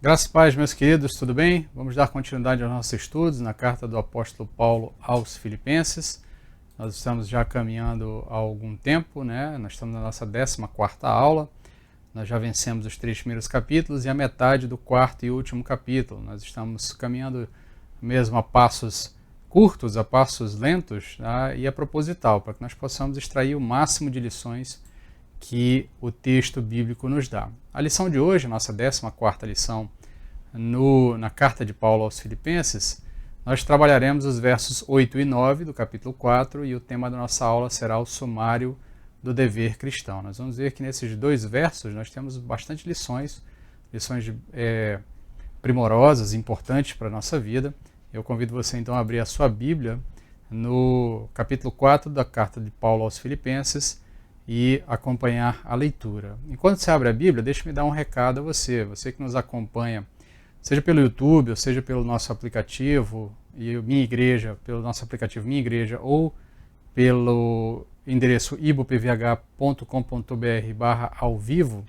Graças e paz, meus queridos, tudo bem? Vamos dar continuidade aos nossos estudos na carta do apóstolo Paulo aos Filipenses. Nós estamos já caminhando há algum tempo, né? Nós estamos na nossa 14ª aula. Nós já vencemos os 3 primeiros capítulos e a metade do 4º e último capítulo. Nós estamos caminhando mesmo a passos curtos, a passos lentos, tá? E é proposital, para que nós possamos extrair o máximo de lições que o texto bíblico nos dá. A lição de hoje, nossa 14ª lição na carta de Paulo aos Filipenses, nós trabalharemos os versos 8 e 9 do capítulo 4 e o tema da nossa aula será o sumário do dever cristão. Nós vamos ver que nesses dois versos nós temos bastante lições primorosas, importantes para a nossa vida. Eu convido você então a abrir a sua Bíblia no capítulo 4 da carta de Paulo aos Filipenses e acompanhar a leitura. Enquanto você abre a Bíblia, deixe-me dar um recado a você que nos acompanha, seja pelo YouTube, ou seja pelo nosso aplicativo, Minha Igreja, pelo nosso aplicativo Minha Igreja, ou pelo endereço ibopvh.com.br/ao vivo.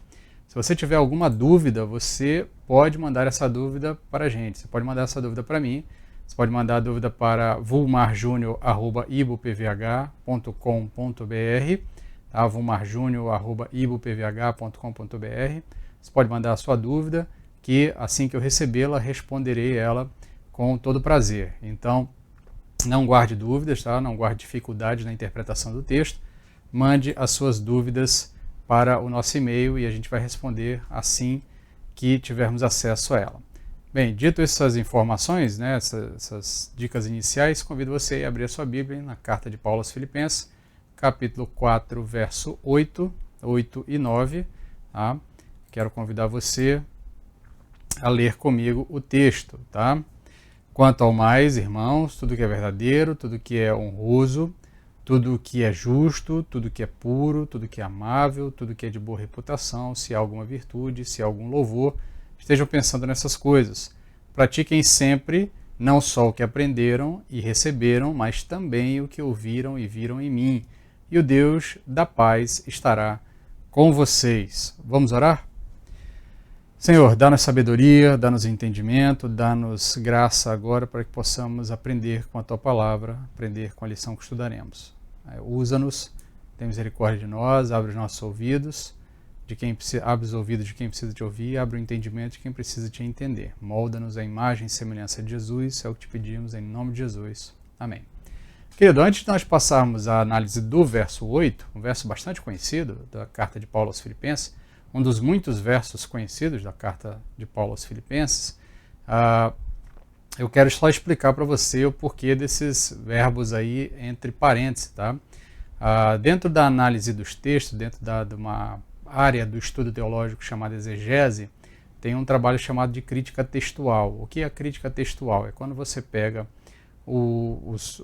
Se você tiver alguma dúvida, você pode mandar essa dúvida para a gente. Você pode mandar essa dúvida para mim, você pode mandar a dúvida para vulmarjunior@ibopvh.com.br, tá? vulmarjunior@ibopvh.com.br. Você pode mandar a sua dúvida, que assim que eu recebê-la, responderei ela com todo prazer. Então, não guarde dúvidas, tá? Não guarde dificuldade na interpretação do texto. Mande as suas dúvidas para o nosso e-mail e a gente vai responder assim que tivermos acesso a ela. Bem, dito essas informações, né, essas dicas iniciais, convido você a abrir a sua Bíblia na carta de Paulo aos Filipenses, capítulo 4, verso 8 e 9. Tá? Quero convidar você a ler comigo o texto. Tá? Quanto ao mais, irmãos, tudo que é verdadeiro, tudo que é honroso, tudo que é justo, tudo que é puro, tudo que é amável, tudo que é de boa reputação, se há alguma virtude, se há algum louvor, estejam pensando nessas coisas. Pratiquem sempre não só o que aprenderam e receberam, mas também o que ouviram e viram em mim. E o Deus da paz estará com vocês. Vamos orar? Senhor, dá-nos sabedoria, dá-nos entendimento, dá-nos graça agora para que possamos aprender com a Tua Palavra, aprender com a lição que estudaremos. Usa-nos, tem misericórdia de nós, abre os nossos ouvidos, abre os ouvidos de quem precisa te ouvir, abre o entendimento de quem precisa te entender. Molda-nos à imagem e semelhança de Jesus, é o que te pedimos em nome de Jesus. Amém. Querido, antes de nós passarmos à análise do verso 8, um verso bastante conhecido da carta de Paulo aos Filipenses, um dos muitos versos conhecidos da carta de Paulo aos Filipenses, eu quero só explicar para você o porquê desses verbos aí entre parênteses. Tá? Dentro da análise dos textos, dentro de uma área do estudo teológico chamada exegese, tem um trabalho chamado de crítica textual. O que é a crítica textual? É quando você pega os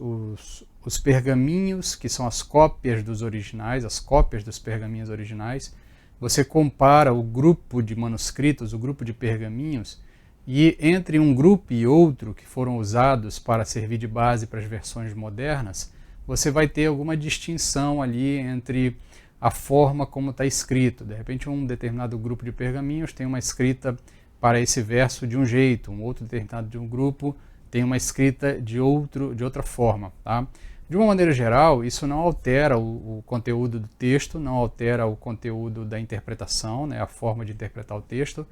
pergaminhos, que são as cópias dos originais, as cópias dos pergaminhos originais, você compara o grupo de manuscritos, o grupo de pergaminhos, e entre um grupo e outro que foram usados para servir de base para as versões modernas, você vai ter alguma distinção ali entre a forma como está escrito. De repente, um determinado grupo de pergaminhos tem uma escrita para esse verso de um jeito, um outro determinado de um grupo tem uma escrita de outra forma. Tá? De uma maneira geral, isso não altera o conteúdo do texto, não altera o conteúdo da interpretação, né, a forma de interpretar o texto,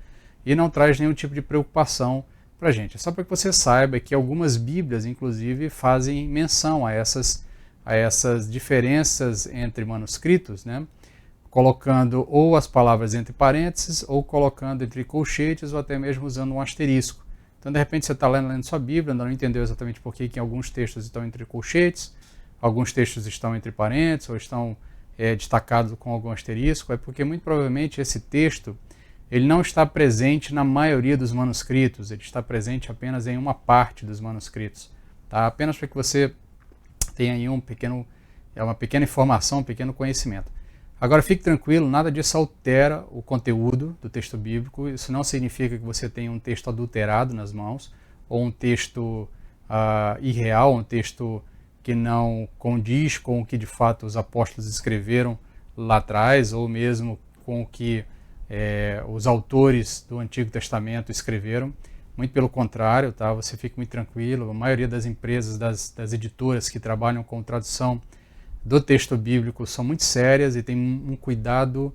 e não traz nenhum tipo de preocupação para a gente. É só para que você saiba que algumas Bíblias, inclusive, fazem menção a essas diferenças entre manuscritos, né, colocando ou as palavras entre parênteses, ou colocando entre colchetes, ou até mesmo usando um asterisco. Então, de repente, você está lendo sua Bíblia, ainda não entendeu exatamente por que alguns textos estão entre colchetes, alguns textos estão entre parênteses, ou estão destacados com algum asterisco, é porque muito provavelmente esse texto ele não está presente na maioria dos manuscritos, ele está presente apenas em uma parte dos manuscritos. Tá? Apenas para que você tenha aí uma pequena informação, um pequeno conhecimento. Agora fique tranquilo, nada disso altera o conteúdo do texto bíblico, isso não significa que você tenha um texto adulterado nas mãos, ou um texto irreal, um texto que não condiz com o que de fato os apóstolos escreveram lá atrás, ou mesmo com o que os autores do Antigo Testamento escreveram. Muito pelo contrário, tá? Você fica muito tranquilo. A maioria das empresas, das editoras que trabalham com tradução do texto bíblico são muito sérias e tem um cuidado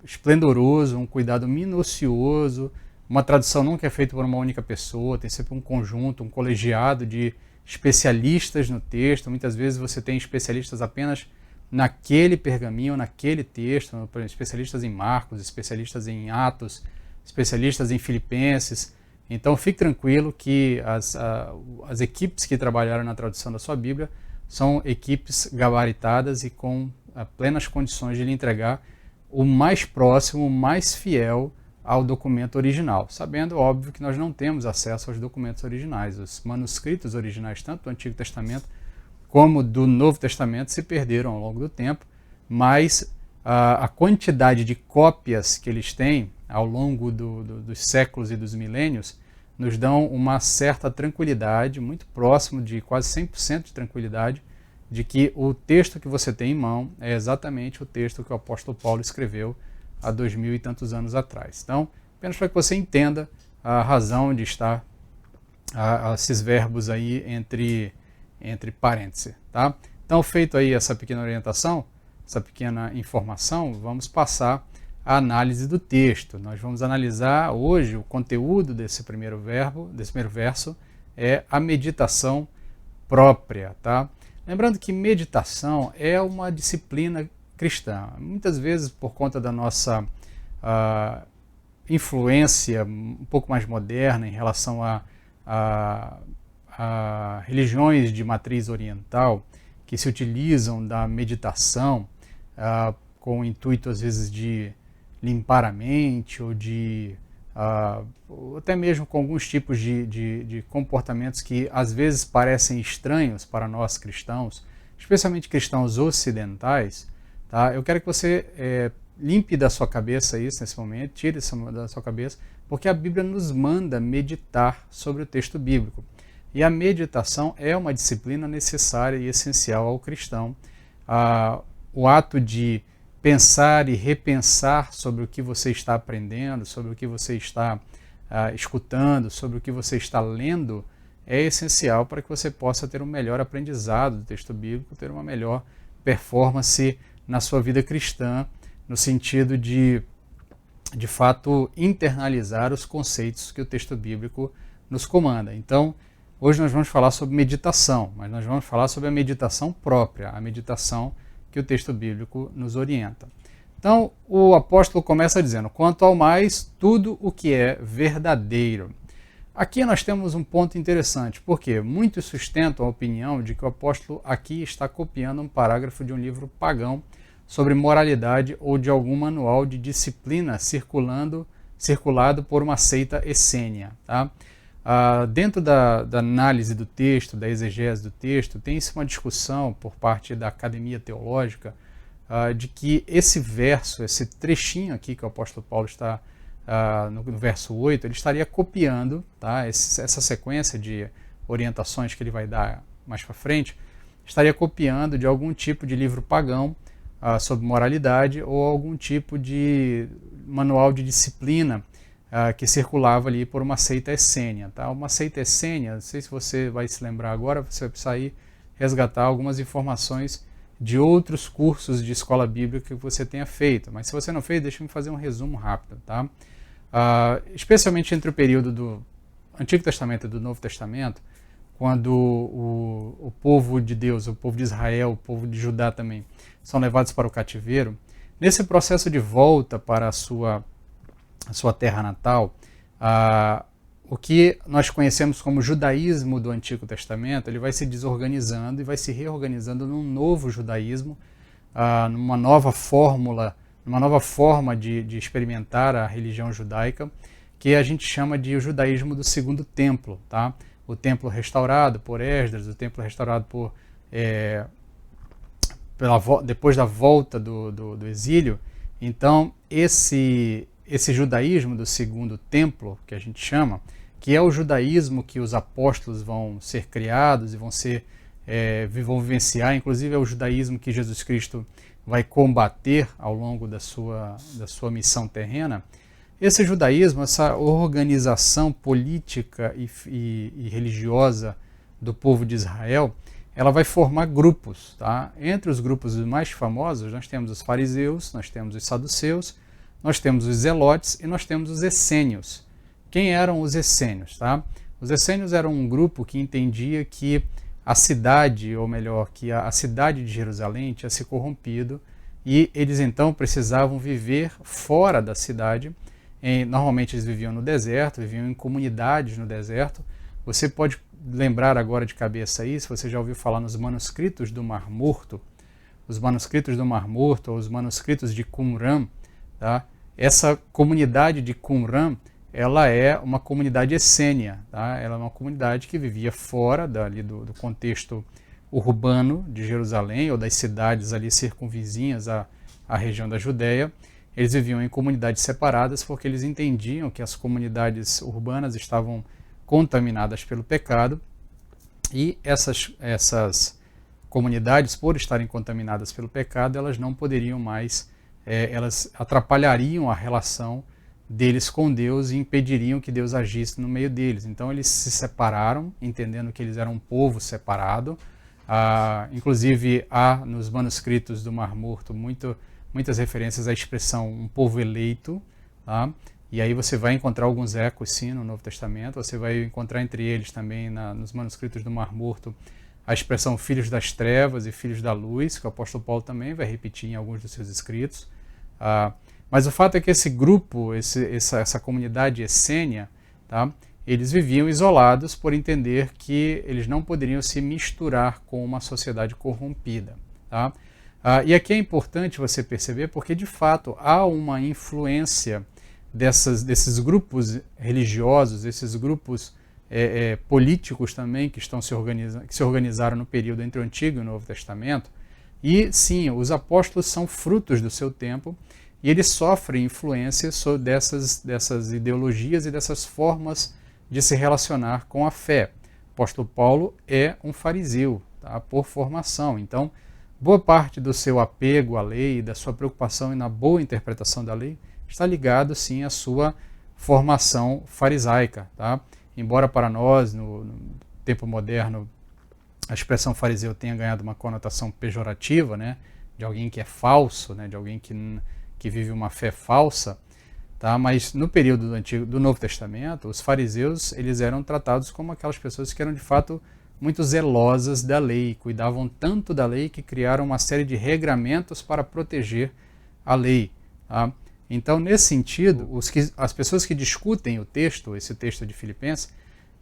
esplendoroso, um cuidado minucioso. Uma tradução nunca é feita por uma única pessoa, tem sempre um conjunto, um colegiado de especialistas no texto. Muitas vezes você tem especialistas apenas naquele pergaminho, naquele texto, especialistas em Marcos, especialistas em Atos, especialistas em Filipenses. Então fique tranquilo que as equipes que trabalharam na tradução da sua Bíblia são equipes gabaritadas e com plenas condições de lhe entregar o mais próximo, o mais fiel ao documento original, sabendo, óbvio, que nós não temos acesso aos documentos originais. Os manuscritos originais, tanto do Antigo Testamento como do Novo Testamento, se perderam ao longo do tempo, mas a quantidade de cópias que eles têm ao longo dos séculos e dos milênios nos dão uma certa tranquilidade, muito próximo de quase 100% de tranquilidade, de que o texto que você tem em mão é exatamente o texto que o apóstolo Paulo escreveu há 2000 e tantos anos atrás. Então, apenas para que você entenda a razão de estar esses verbos aí entre parênteses, tá? Então, feito aí essa pequena orientação, essa pequena informação, vamos passar à análise do texto. Nós vamos analisar hoje o conteúdo desse primeiro verso, é a meditação própria, tá? Lembrando que meditação é uma disciplina cristã. Muitas vezes, por conta da nossa influência um pouco mais moderna em relação a religiões de matriz oriental, que se utilizam da meditação com o intuito, às vezes, de limpar a mente ou ou até mesmo com alguns tipos de comportamentos que às vezes parecem estranhos para nós cristãos, especialmente cristãos ocidentais, tá? Eu quero que você limpe da sua cabeça isso nesse momento, tire isso da sua cabeça, porque a Bíblia nos manda meditar sobre o texto bíblico. E a meditação é uma disciplina necessária e essencial ao cristão. O ato de pensar e repensar sobre o que você está aprendendo, sobre o que você está escutando, sobre o que você está lendo, é essencial para que você possa ter um melhor aprendizado do texto bíblico, ter uma melhor performance na sua vida cristã, no sentido de fato, internalizar os conceitos que o texto bíblico nos comanda. Então, hoje nós vamos falar sobre meditação, mas nós vamos falar sobre a meditação própria, a meditação que o texto bíblico nos orienta. Então, o apóstolo começa dizendo: quanto ao mais, tudo o que é verdadeiro. Aqui nós temos um ponto interessante, porque muitos sustentam a opinião de que o apóstolo aqui está copiando um parágrafo de um livro pagão sobre moralidade ou de algum manual de disciplina circulado por uma seita essênia. Tá? Dentro da análise do texto, da exegese do texto, tem-se uma discussão por parte da academia teológica de que esse verso, esse trechinho aqui que o apóstolo Paulo está no verso 8, ele estaria copiando, tá, essa sequência de orientações que ele vai dar mais para frente, estaria copiando de algum tipo de livro pagão sobre moralidade ou algum tipo de manual de disciplina que circulava ali por uma seita essênia. Tá? Uma seita essênia, não sei se você vai se lembrar agora, você vai precisar ir resgatar algumas informações de outros cursos de escola bíblica que você tenha feito. Mas se você não fez, deixa eu fazer um resumo rápido. Tá? Especialmente entre o período do Antigo Testamento e do Novo Testamento, quando o povo de Deus, o povo de Israel, o povo de Judá também, são levados para o cativeiro, nesse processo de volta para a sua terra natal, o que nós conhecemos como judaísmo do Antigo Testamento, ele vai se desorganizando e vai se reorganizando num novo judaísmo, numa nova fórmula, numa nova forma de experimentar a religião judaica, que a gente chama de o judaísmo do Segundo Templo. Tá? O templo restaurado por Esdras, o templo restaurado depois da volta do exílio. Então, esse judaísmo do Segundo Templo, que a gente chama, que é o judaísmo que os apóstolos vão ser criados e vão vivenciar, inclusive é o judaísmo que Jesus Cristo vai combater ao longo da sua missão terrena, esse judaísmo, essa organização política e religiosa do povo de Israel, ela vai formar grupos. Tá? Entre os grupos mais famosos, nós temos os fariseus, nós temos os saduceus, nós temos os zelotes e nós temos os essênios. Quem eram os essênios? Tá? Os essênios eram um grupo que entendia que a cidade, ou melhor, que a cidade de Jerusalém tinha se corrompido e eles então precisavam viver fora da cidade. Normalmente eles viviam no deserto, viviam em comunidades no deserto. Você pode lembrar agora de cabeça aí, se você já ouviu falar nos manuscritos do Mar Morto, os manuscritos do Mar Morto, ou os manuscritos de Qumran, tá? Essa comunidade de Qumran, ela é uma comunidade essênia, tá? Ela é uma comunidade que vivia fora do contexto urbano de Jerusalém, ou das cidades ali circunvizinhas à região da Judéia. Eles viviam em comunidades separadas porque eles entendiam que as comunidades urbanas estavam contaminadas pelo pecado e essas comunidades, por estarem contaminadas pelo pecado, elas não poderiam mais, elas atrapalhariam a relação deles com Deus e impediriam que Deus agisse no meio deles. Então eles se separaram, entendendo que eles eram um povo separado. Inclusive há nos manuscritos do Mar Morto muitas referências à expressão um povo eleito, tá? E aí você vai encontrar alguns ecos sim no Novo Testamento, você vai encontrar entre eles também nos manuscritos do Mar Morto a expressão filhos das trevas e filhos da luz, que o apóstolo Paulo também vai repetir em alguns dos seus escritos. Mas o fato é que esse grupo, essa comunidade essênia, tá? Eles viviam isolados por entender que eles não poderiam se misturar com uma sociedade corrompida. Tá? E aqui é importante você perceber porque, de fato, há uma influência desses grupos religiosos, esses grupos políticos também que se organizaram no período entre o Antigo e o Novo Testamento. E, sim, os apóstolos são frutos do seu tempo e eles sofrem influência dessas ideologias e dessas formas de se relacionar com a fé. O apóstolo Paulo é um fariseu, tá? Por formação. Então, boa parte do seu apego à lei, da sua preocupação na boa interpretação da lei, está ligado, sim, à sua formação farisaica. Tá? Embora para nós, no tempo moderno, a expressão fariseu tenha ganhado uma conotação pejorativa, né? De alguém que é falso, né? De alguém que vive uma fé falsa, tá? Mas no período do Novo Testamento, os fariseus eles eram tratados como aquelas pessoas que eram de fato muito zelosas da lei, cuidavam tanto da lei que criaram uma série de regramentos para proteger a lei. Tá? Então, nesse sentido, as pessoas que discutem esse texto de Filipenses,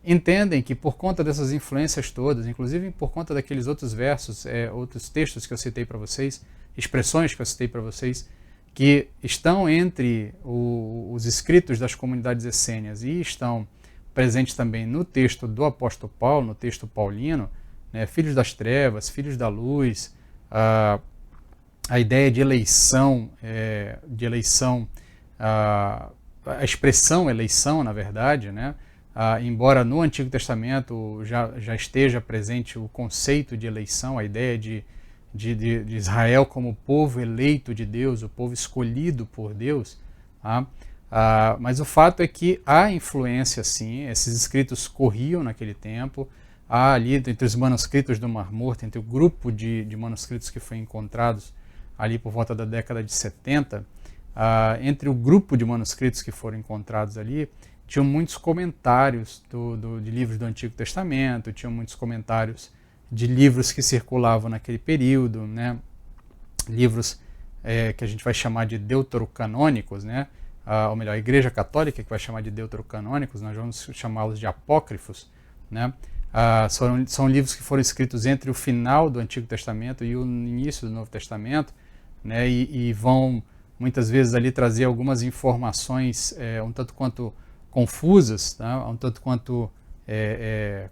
entendem que por conta dessas influências todas, inclusive por conta daqueles outros versos, outros textos que eu citei para vocês, expressões que eu citei para vocês, que estão entre os escritos das comunidades essênias e estão presentes também no texto do apóstolo Paulo, no texto paulino, né, filhos das trevas, filhos da luz, a ideia de eleição, a expressão eleição, na verdade, né, embora no Antigo Testamento já esteja presente o conceito de eleição, a ideia de Israel como o povo eleito de Deus, o povo escolhido por Deus, tá? Mas o fato é que há influência, sim, esses escritos corriam naquele tempo, há ali entre os manuscritos do Mar Morto, entre o grupo de manuscritos que foi encontrados ali por volta da década de 70, entre o grupo de manuscritos que foram encontrados ali, tinham muitos comentários de livros do Antigo Testamento, tinham muitos comentários de livros que circulavam naquele período, né? Livros que a gente vai chamar de deuterocanônicos, né? Ou melhor, a Igreja Católica que vai chamar de deuterocanônicos, nós vamos chamá-los de apócrifos, né? São livros que foram escritos entre o final do Antigo Testamento e o início do Novo Testamento, né? E vão muitas vezes ali trazer algumas informações um tanto quanto confusas, tá? Um tanto quanto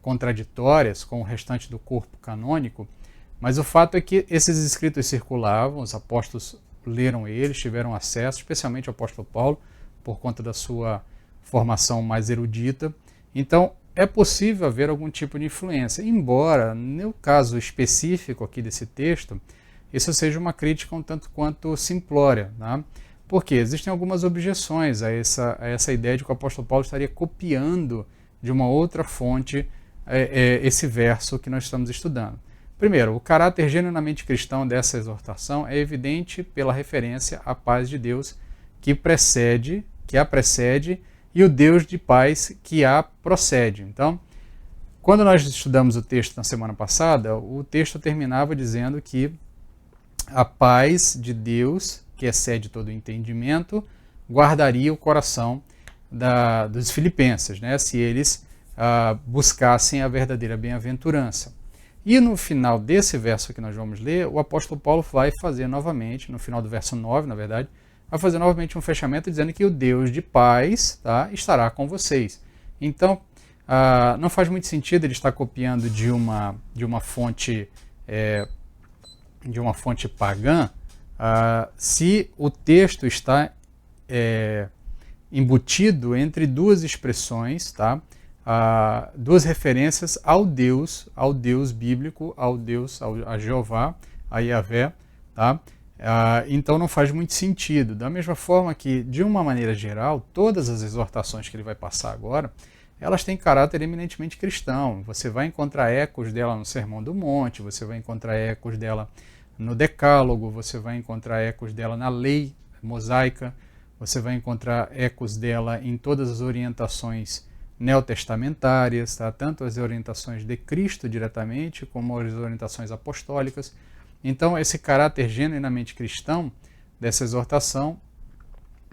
contraditórias com o restante do corpo canônico, mas o fato é que esses escritos circulavam, os apóstolos leram eles, tiveram acesso, especialmente o apóstolo Paulo, por conta da sua formação mais erudita. Então, é possível haver algum tipo de influência, embora, no caso específico aqui desse texto, isso seja uma crítica um tanto quanto simplória, tá? Porque existem algumas objeções a essa ideia de que o apóstolo Paulo estaria copiando de uma outra fonte esse verso que nós estamos estudando. Primeiro, o caráter genuinamente cristão dessa exortação é evidente pela referência à paz de Deus que a precede, e o Deus de paz que a procede. Então, quando nós estudamos o texto na semana passada, o texto terminava dizendo que a paz de Deus, que excede todo o entendimento, guardaria o coração dos filipenses, né, se eles buscassem a verdadeira bem-aventurança. E no final desse verso que nós vamos ler, o apóstolo Paulo vai fazer novamente, no final do verso 9, na verdade, vai fazer novamente um fechamento dizendo que o Deus de paz, tá, estará com vocês. Então, não faz muito sentido ele estar copiando de uma fonte pagã, se o texto está embutido entre duas expressões, tá? Duas referências ao Deus bíblico, a Jeová, a Yahvé, tá? Então não faz muito sentido. Da mesma forma que, de uma maneira geral, todas as exortações que ele vai passar agora, elas têm caráter eminentemente cristão. Você vai encontrar ecos dela no Sermão do Monte, você vai encontrar ecos dela no Decálogo, você vai encontrar ecos dela na lei mosaica, você vai encontrar ecos dela em todas as orientações neotestamentárias, tá? Tanto as orientações de Cristo diretamente, como as orientações apostólicas. Então, esse caráter genuinamente cristão dessa exortação,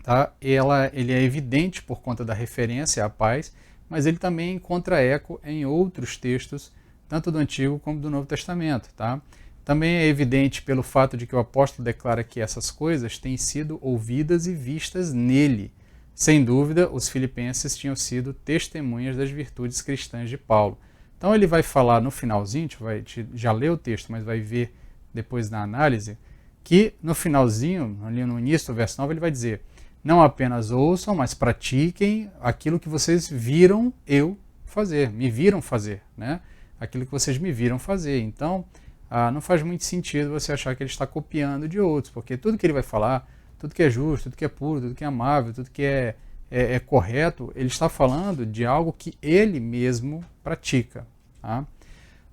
tá? Ele é evidente por conta da referência à paz, mas ele também encontra eco em outros textos, tanto do Antigo como do Novo Testamento. Tá? Também é evidente pelo fato de que o apóstolo declara que essas coisas têm sido ouvidas e vistas nele. Sem dúvida, os filipenses tinham sido testemunhas das virtudes cristãs de Paulo. Então ele vai falar no finalzinho, já leu o texto, mas vai ver depois na análise, que no finalzinho, ali no início do verso 9, ele vai dizer: não apenas ouçam, mas pratiquem aquilo que vocês viram eu fazer, me viram fazer, né? Aquilo que vocês me viram fazer. Então, não faz muito sentido você achar que ele está copiando de outros, porque tudo que ele vai falar, tudo que é justo, tudo que é puro, tudo que é amável, tudo que é correto, ele está falando de algo que ele mesmo pratica. Tá?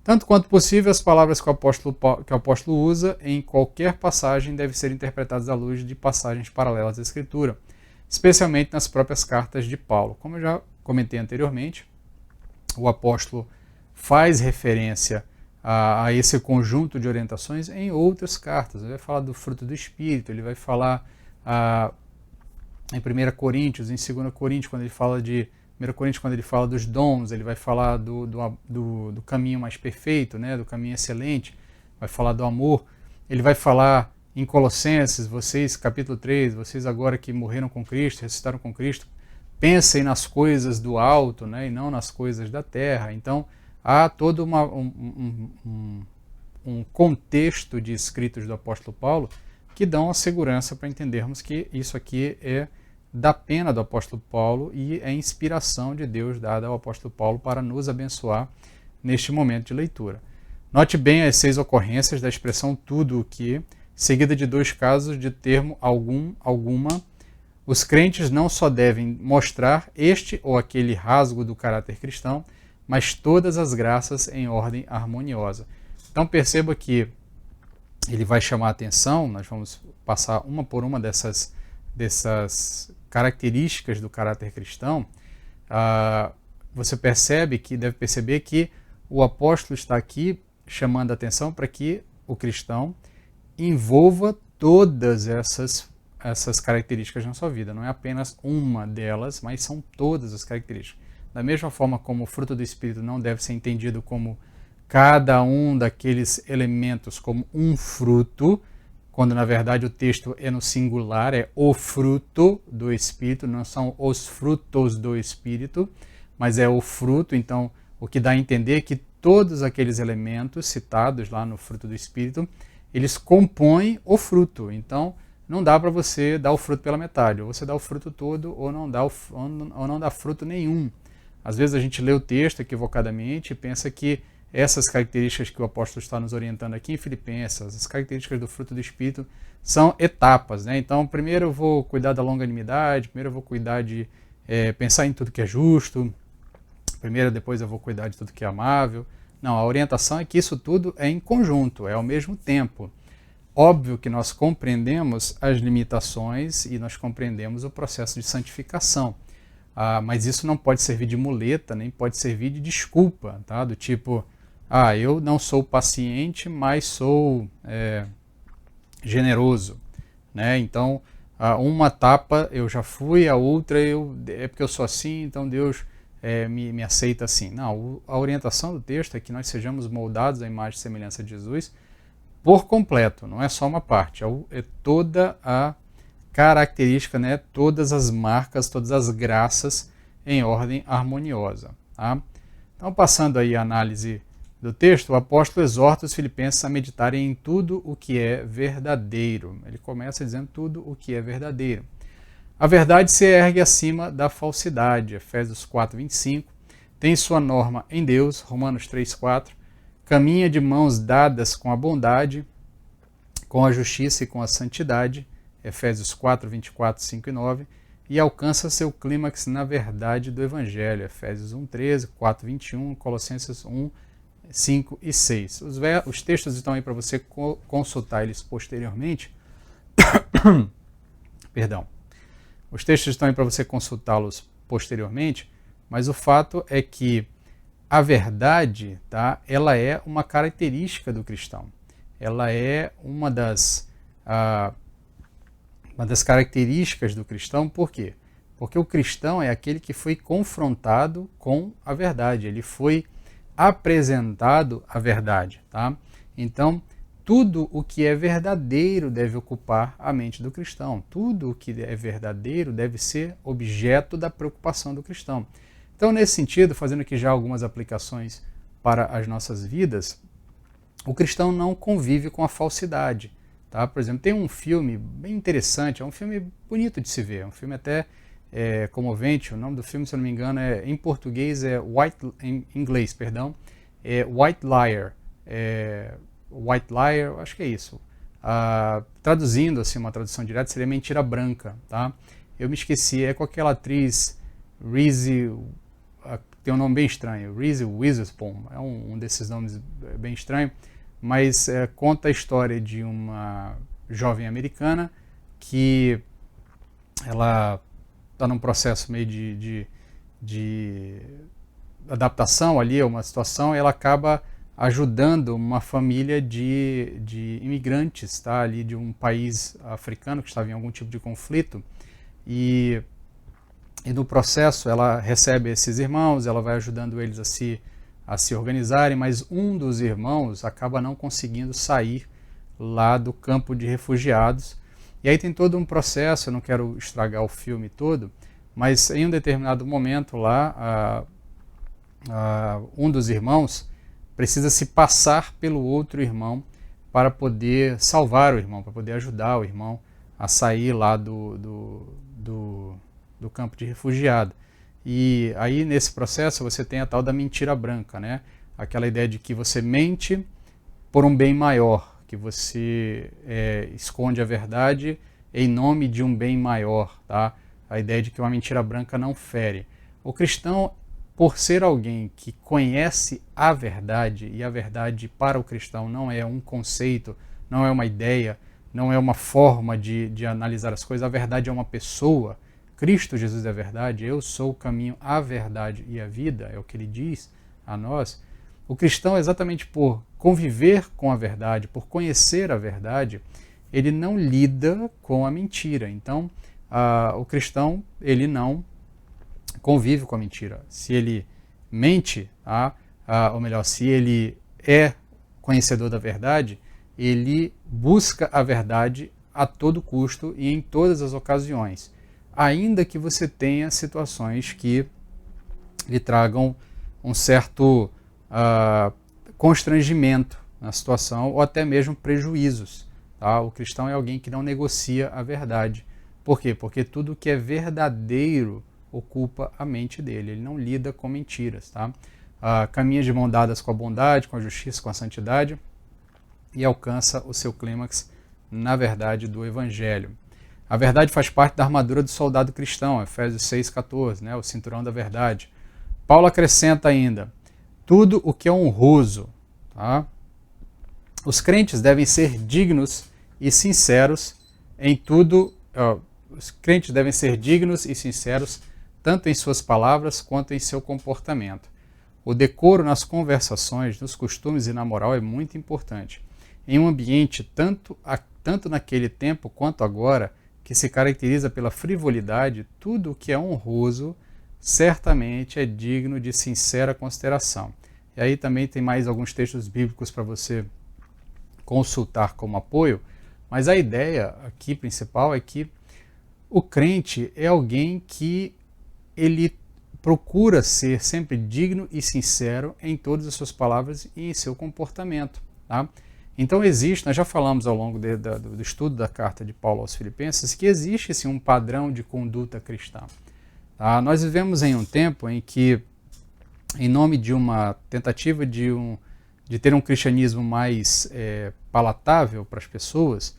Tanto quanto possível, as palavras que o apóstolo usa em qualquer passagem devem ser interpretadas à luz de passagens paralelas da Escritura, especialmente nas próprias cartas de Paulo. Como eu já comentei anteriormente, o apóstolo faz referência a esse conjunto de orientações em outras cartas. Ele vai falar do fruto do Espírito, ele vai falar em 1 Coríntios, em 2 Coríntios, quando ele fala de 1 Coríntios, quando ele fala dos dons, ele vai falar do caminho mais perfeito, né, do caminho excelente, vai falar do amor. Ele vai falar em Colossenses, vocês, capítulo 3, vocês agora que morreram com Cristo, ressuscitaram com Cristo, pensem nas coisas do alto, né, e não nas coisas da terra. Então, há todo um contexto de escritos do apóstolo Paulo que dão a segurança para entendermos que isso aqui é da pena do apóstolo Paulo e é inspiração de Deus dada ao apóstolo Paulo para nos abençoar neste momento de leitura. Note bem as 6 ocorrências da expressão tudo o que, seguida de 2 casos de termo alguma. Os crentes não só devem mostrar este ou aquele rasgo do caráter cristão, mas todas as graças em ordem harmoniosa. Então perceba que ele vai chamar a atenção, nós vamos passar uma por uma dessas características do caráter cristão. Você deve perceber que o apóstolo está aqui chamando a atenção para que o cristão envolva todas essas características na sua vida. Não é apenas uma delas, mas são todas as características. Da mesma forma como o fruto do Espírito não deve ser entendido como cada um daqueles elementos como um fruto, quando na verdade o texto é no singular, é o fruto do Espírito, não são os frutos do Espírito, mas é o fruto. Então, o que dá a entender é que todos aqueles elementos citados lá no fruto do Espírito, eles compõem o fruto. Então, não dá para você dar o fruto pela metade, ou você dá o fruto todo, ou não dá fruto nenhum. Às vezes a gente lê o texto equivocadamente e pensa que essas características que o apóstolo está nos orientando aqui em Filipenses, as características do fruto do Espírito, são etapas, né? Então, primeiro eu vou cuidar da longanimidade, primeiro eu vou cuidar de pensar em tudo que é justo, primeiro depois eu vou cuidar de tudo que é amável. Não, a orientação é que isso tudo é em conjunto, é ao mesmo tempo. Óbvio que nós compreendemos as limitações e nós compreendemos o processo de santificação. Mas isso não pode servir de muleta, nem pode servir de desculpa, tá? Do tipo, eu não sou paciente, mas sou generoso, né? Então, uma etapa eu já fui, a outra é porque eu sou assim, então Deus me aceita assim. Não, a orientação do texto é que nós sejamos moldados à imagem e semelhança de Jesus por completo, não é só uma parte, é toda a característica, né, todas as marcas, todas as graças em ordem harmoniosa. Tá? Então, passando aí a análise do texto, o apóstolo exorta os filipenses a meditarem em tudo o que é verdadeiro. Ele começa dizendo tudo o que é verdadeiro. A verdade se ergue acima da falsidade, Efésios 4, 25. Tem sua norma em Deus, Romanos 3, 4. Caminha de mãos dadas com a bondade, com a justiça e com a santidade, Efésios 4, 24, 5 e 9, e alcança seu clímax na verdade do Evangelho, Efésios 1, 13, 4, 21, Colossenses 1, 5 e 6. Os textos estão aí para você consultar eles posteriormente. Perdão. Os textos estão aí para você consultá-los posteriormente, mas o fato é que a verdade, tá, ela é uma característica do cristão. Ela é uma das características do cristão. Por quê? Porque o cristão é aquele que foi confrontado com a verdade, ele foi apresentado a verdade. Tá? Então, tudo o que é verdadeiro deve ocupar a mente do cristão. Tudo o que é verdadeiro deve ser objeto da preocupação do cristão. Então, nesse sentido, fazendo aqui já algumas aplicações para as nossas vidas, o cristão não convive com a falsidade. Tá? Por exemplo, tem um filme bem interessante, é um filme bonito de se ver, é um filme até comovente. O nome do filme, se eu não me engano, em português em inglês, perdão, é White Liar. White Liar, acho que é isso. Traduzindo, assim, uma tradução direta, seria Mentira Branca. Tá? Eu me esqueci, é com aquela atriz Reese, tem um nome bem estranho, Reese Witherspoon, é um desses nomes bem estranho, mas conta a história de uma jovem americana que ela está num processo meio de adaptação ali a uma situação, e ela acaba ajudando uma família de imigrantes, tá, ali de um país africano que estava em algum tipo de conflito, e no processo ela recebe esses irmãos, ela vai ajudando eles a se organizarem, mas um dos irmãos acaba não conseguindo sair lá do campo de refugiados. E aí tem todo um processo, eu não quero estragar o filme todo, mas em um determinado momento lá, um dos irmãos precisa se passar pelo outro irmão para poder salvar o irmão, para poder ajudar o irmão a sair lá do campo de refugiado. E aí nesse processo você tem a tal da mentira branca, né? Aquela ideia de que você mente por um bem maior, que você esconde a verdade em nome de um bem maior, tá? A ideia de que uma mentira branca não fere. O cristão, por ser alguém que conhece a verdade, e a verdade para o cristão não é um conceito, não é uma ideia, não é uma forma de analisar as coisas, a verdade é uma pessoa. Cristo Jesus é a verdade, eu sou o caminho, a verdade e a vida, é o que ele diz a nós. O cristão, exatamente por conviver com a verdade, por conhecer a verdade, ele não lida com a mentira. Então, o cristão, ele não convive com a mentira. Se ele mente, ou melhor, se ele é conhecedor da verdade, ele busca a verdade a todo custo e em todas as ocasiões, ainda que você tenha situações que lhe tragam um certo constrangimento na situação ou até mesmo prejuízos. Tá? O cristão é alguém que não negocia a verdade. Por quê? Porque tudo que é verdadeiro ocupa a mente dele, ele não lida com mentiras. Tá? caminha de mão dadas com a bondade, com a justiça, com a santidade e alcança o seu clímax na verdade do Evangelho. A verdade faz parte da armadura do soldado cristão, Efésios 6,14, né, o cinturão da verdade. Paulo acrescenta ainda, tudo o que é honroso. Tá? Os crentes devem ser dignos e sinceros em tudo. Os crentes devem ser dignos e sinceros tanto em suas palavras quanto em seu comportamento. O decoro nas conversações, nos costumes e na moral é muito importante. Em um ambiente tanto naquele tempo quanto agora, que se caracteriza pela frivolidade, tudo o que é honroso certamente é digno de sincera consideração. E aí também tem mais alguns textos bíblicos para você consultar como apoio, mas a ideia aqui principal é que o crente é alguém que ele procura ser sempre digno e sincero em todas as suas palavras e em seu comportamento. Tá? Então nós já falamos ao longo do estudo da carta de Paulo aos Filipenses, que existe sim, um padrão de conduta cristã. Tá? Nós vivemos em um tempo em que, em nome de uma tentativa de ter um cristianismo mais palatável para as pessoas,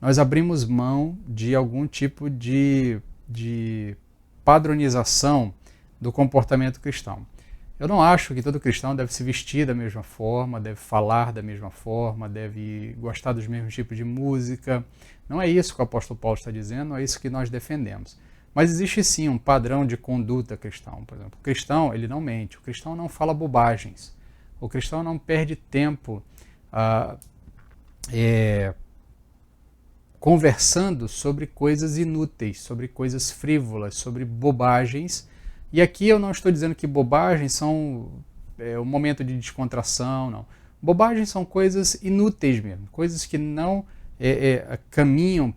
nós abrimos mão de algum tipo de padronização do comportamento cristão. Eu não acho que todo cristão deve se vestir da mesma forma, deve falar da mesma forma, deve gostar dos mesmos tipos de música. Não é isso que o apóstolo Paulo está dizendo, não é isso que nós defendemos. Mas existe sim um padrão de conduta cristão. Por exemplo, o cristão ele não mente, o cristão não fala bobagens, o cristão não perde tempo conversando sobre coisas inúteis, sobre coisas frívolas, sobre bobagens. E aqui eu não estou dizendo que bobagens são um momento de descontração, não. Bobagens são coisas inúteis mesmo, coisas que não caminham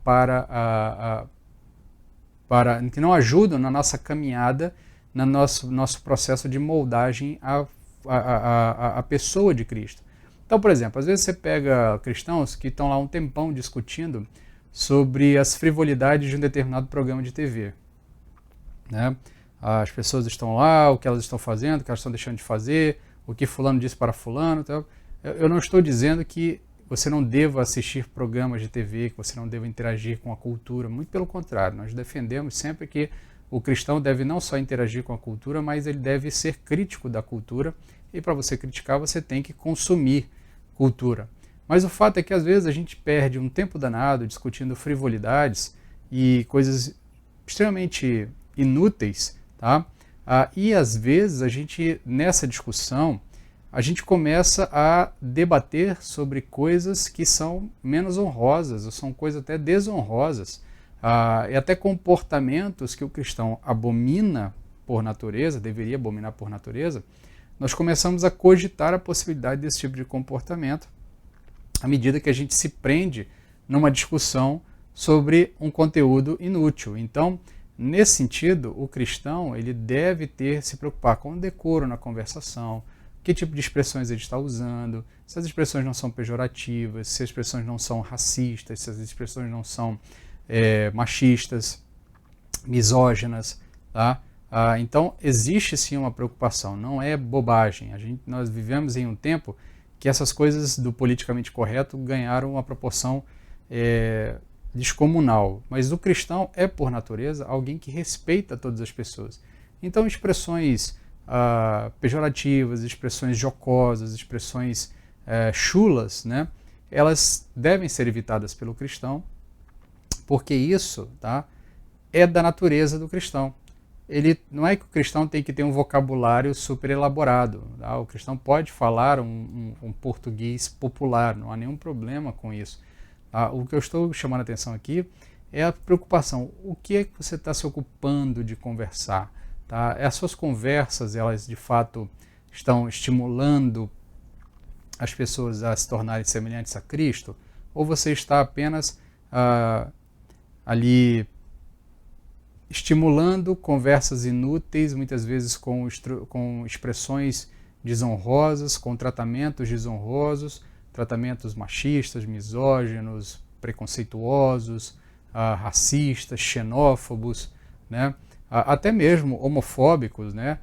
que não ajudam na nossa caminhada, no nosso processo de moldagem à pessoa de Cristo. Então, por exemplo, às vezes você pega cristãos que estão lá um tempão discutindo sobre as frivolidades de um determinado programa de TV, né? As pessoas estão lá, o que elas estão fazendo, o que elas estão deixando de fazer, o que fulano disse para fulano. Então, eu não estou dizendo que você não deva assistir programas de TV, que você não deva interagir com a cultura. Muito pelo contrário, nós defendemos sempre que o cristão deve não só interagir com a cultura, mas ele deve ser crítico da cultura. E para você criticar, você tem que consumir cultura. Mas o fato é que às vezes a gente perde um tempo danado discutindo frivolidades e coisas extremamente inúteis. Tá? E às vezes a gente, nessa discussão, a gente começa a debater sobre coisas que são menos honrosas, ou são coisas até desonrosas, e até comportamentos que o cristão abomina por natureza, deveria abominar por natureza. Nós começamos a cogitar a possibilidade desse tipo de comportamento à medida que a gente se prende numa discussão sobre um conteúdo inútil. Então, nesse sentido, o cristão ele deve se preocupar com o decoro na conversação, que tipo de expressões ele está usando, se as expressões não são pejorativas, se as expressões não são racistas, se as expressões não são machistas, misóginas. Tá? Então, existe sim uma preocupação, não é bobagem. Nós vivemos em um tempo que essas coisas do politicamente correto ganharam uma proporção descomunal, mas o cristão é, por natureza, alguém que respeita todas as pessoas. Então, expressões pejorativas, expressões jocosas, expressões chulas, né, elas devem ser evitadas pelo cristão, porque isso, tá, é da natureza do cristão. Não é que o cristão tem que ter um vocabulário super elaborado. Tá? O cristão pode falar um português popular, não há nenhum problema com isso. O que eu estou chamando a atenção aqui é a preocupação. O que é que você está se ocupando de conversar? Tá? As suas conversas, elas de fato estão estimulando as pessoas a se tornarem semelhantes a Cristo? Ou você está apenas ali estimulando conversas inúteis, muitas vezes com expressões desonrosas, com tratamentos desonrosos, tratamentos machistas, misóginos, preconceituosos, racistas, xenófobos, né? Até mesmo homofóbicos, né?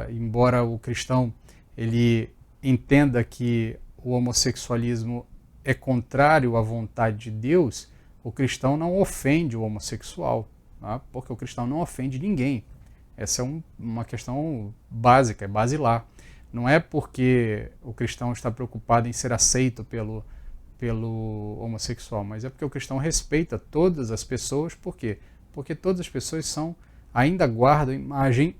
Embora o cristão ele entenda que o homossexualismo é contrário à vontade de Deus, o cristão não ofende o homossexual, tá? Porque o cristão não ofende ninguém. Essa é uma questão básica, é basilar. Não é porque o cristão está preocupado em ser aceito pelo homossexual, mas é porque o cristão respeita todas as pessoas. Por quê? Porque todas as pessoas ainda guardam imagem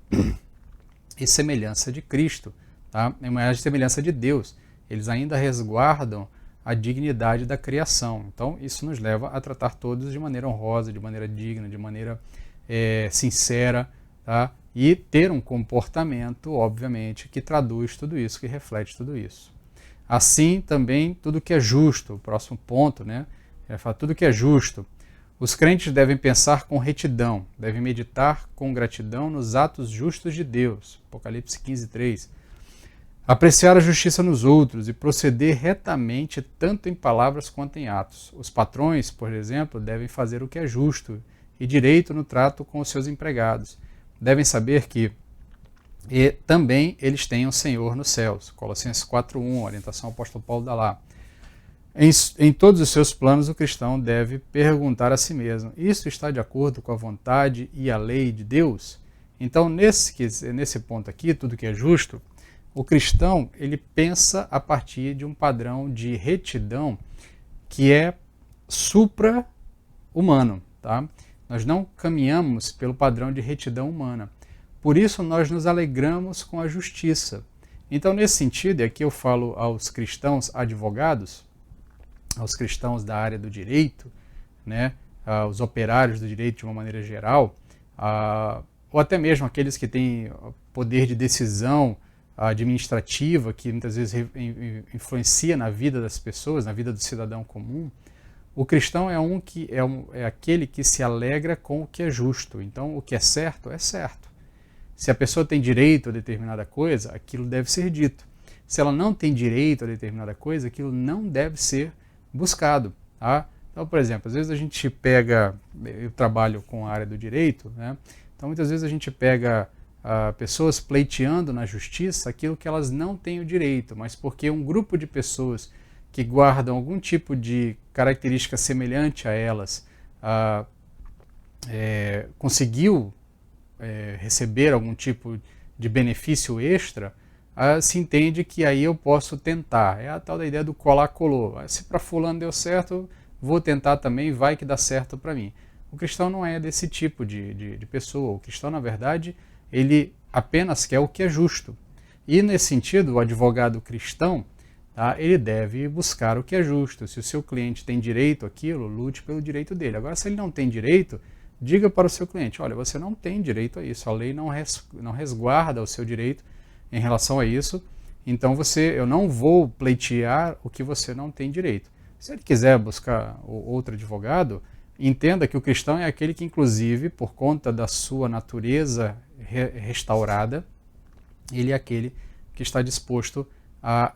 e semelhança de Cristo, tá? Imagem e semelhança de Deus. Eles ainda resguardam a dignidade da criação. Então, isso nos leva a tratar todos de maneira honrosa, de maneira digna, de maneira sincera, tá? E ter um comportamento, obviamente, que traduz tudo isso, que reflete tudo isso. Assim, também, tudo que é justo, o próximo ponto, né? Tudo que é justo. Os crentes devem pensar com retidão, devem meditar com gratidão nos atos justos de Deus. Apocalipse 15:3. Apreciar a justiça nos outros e proceder retamente tanto em palavras quanto em atos. Os patrões, por exemplo, devem fazer o que é justo e direito no trato com os seus empregados. Devem saber que também eles têm um Senhor nos céus. Colossenses 4:1, orientação ao apóstolo Paulo dá lá. Em todos os seus planos, o cristão deve perguntar a si mesmo: isso está de acordo com a vontade e a lei de Deus? Então, nesse ponto aqui, tudo que é justo, o cristão ele pensa a partir de um padrão de retidão que é supra-humano. Tá? Nós não caminhamos pelo padrão de retidão humana. Por isso, nós nos alegramos com a justiça. Então, nesse sentido, e aqui eu falo aos cristãos advogados, aos cristãos da área do direito, né, aos operários do direito de uma maneira geral, ou até mesmo aqueles que têm poder de decisão administrativa, que muitas vezes influencia na vida das pessoas, na vida do cidadão comum. O cristão é aquele que se alegra com o que é justo. Então, o que é certo, é certo. Se a pessoa tem direito a determinada coisa, aquilo deve ser dito. Se ela não tem direito a determinada coisa, aquilo não deve ser buscado. Tá? Então, por exemplo, às vezes a gente pega, eu trabalho com a área do direito, né? Então muitas vezes a gente pega pessoas pleiteando na justiça aquilo que elas não têm o direito, mas porque um grupo de pessoas que guardam algum tipo de característica semelhante a elas conseguiu receber algum tipo de benefício extra, se entende que aí eu posso tentar. É a tal da ideia do colar-colou. Se para fulano deu certo, vou tentar também, vai que dá certo para mim. O cristão não é desse tipo de pessoa. O cristão, na verdade, ele apenas quer o que é justo. E, nesse sentido, o advogado cristão, tá, ele deve buscar o que é justo. Se o seu cliente tem direito àquilo, lute pelo direito dele. Agora, se ele não tem direito, diga para o seu cliente: olha, você não tem direito a isso. A lei não resguarda o seu direito em relação a isso, então eu não vou pleitear o que você não tem direito. Se ele quiser buscar outro advogado, entenda que o cristão é aquele que, inclusive, por conta da sua natureza restaurada, ele é aquele que está disposto a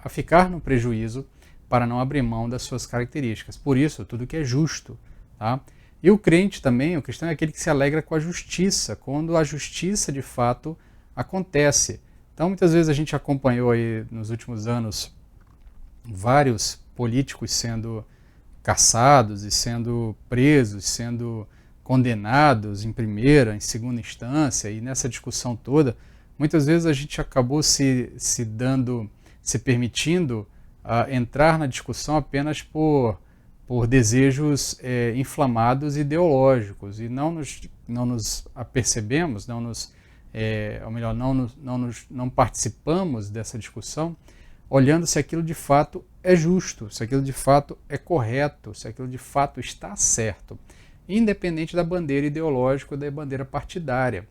ficar no prejuízo para não abrir mão das suas características. Por isso, tudo que é justo. Tá? E o crente também, o cristão é aquele que se alegra com a justiça, quando a justiça de fato acontece. Então, muitas vezes a gente acompanhou aí nos últimos anos vários políticos sendo caçados e sendo presos, sendo condenados em primeira, em segunda instância, e nessa discussão toda, muitas vezes a gente acabou se permitindo entrar na discussão apenas por desejos inflamados ideológicos, e não nos apercebemos, ou melhor, não participamos dessa discussão olhando se aquilo de fato é justo, se aquilo de fato é correto, se aquilo de fato está certo, independente da bandeira ideológica ou da bandeira partidária.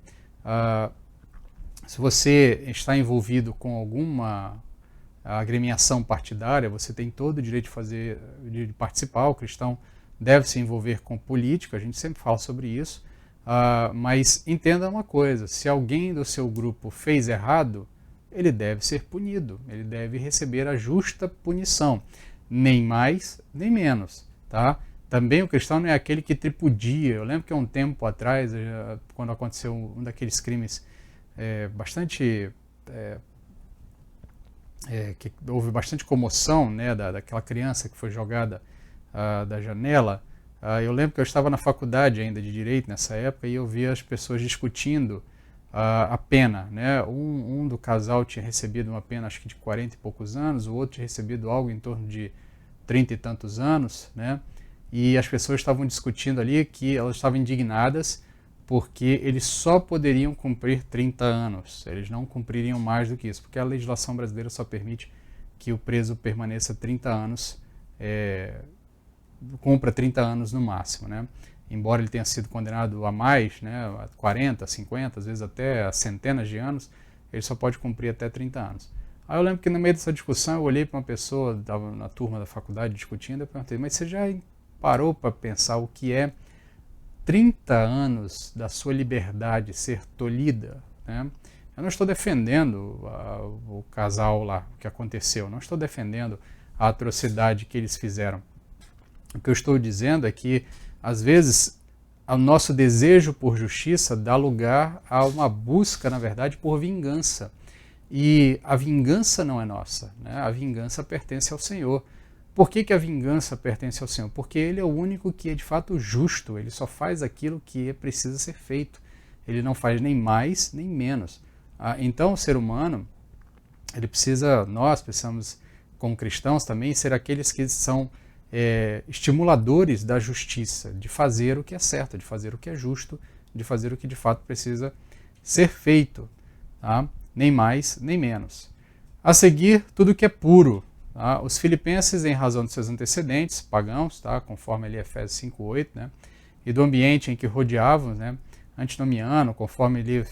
Se você está envolvido com alguma agremiação partidária, você tem todo o direito de participar. O cristão deve se envolver com política, a gente sempre fala sobre isso. Mas entenda uma coisa: se alguém do seu grupo fez errado, ele deve ser punido, ele deve receber a justa punição, nem mais nem menos. Tá? Também o cristão não é aquele que tripudia. Eu lembro que há um tempo atrás, quando aconteceu um daqueles crimes bastante que houve bastante comoção, né, daquela criança que foi jogada da janela. Eu lembro que eu estava na faculdade ainda de Direito nessa época e eu via as pessoas discutindo a pena, né? Um do casal tinha recebido uma pena acho que de 40 e poucos anos, o outro tinha recebido algo em torno de 30 e tantos anos, né? E as pessoas estavam discutindo ali que elas estavam indignadas porque eles só poderiam cumprir 30 anos, eles não cumpririam mais do que isso, porque a legislação brasileira só permite que o preso permaneça 30 anos, cumpra 30 anos no máximo, né? Embora ele tenha sido condenado a mais, né, a 40, 50, às vezes até a centenas de anos, ele só pode cumprir até 30 anos. Aí eu lembro que no meio dessa discussão eu olhei para uma pessoa, estava na turma da faculdade discutindo, e perguntei, mas você já parou para pensar o que é 30 anos da sua liberdade ser tolhida, né? Eu não estou defendendo o casal lá, o que aconteceu, não estou defendendo a atrocidade que eles fizeram. O que eu estou dizendo é que, às vezes, o nosso desejo por justiça dá lugar a uma busca, na verdade, por vingança. E a vingança não é nossa, né? A vingança pertence ao Senhor. Por que a vingança pertence ao Senhor? Porque Ele é o único que é de fato justo, Ele só faz aquilo que precisa ser feito. Ele não faz nem mais nem menos. Então o ser humano, nós precisamos, como cristãos também, ser aqueles que são estimuladores da justiça, de fazer o que é certo, de fazer o que é justo, de fazer o que de fato precisa ser feito, tá? Nem mais nem menos. A seguir, tudo o que é puro. Tá? Os filipenses, em razão de seus antecedentes pagãos, tá? Conforme ali Efésios 5:8, né? E do ambiente em que rodeavam, né? Antinomiano, conforme ali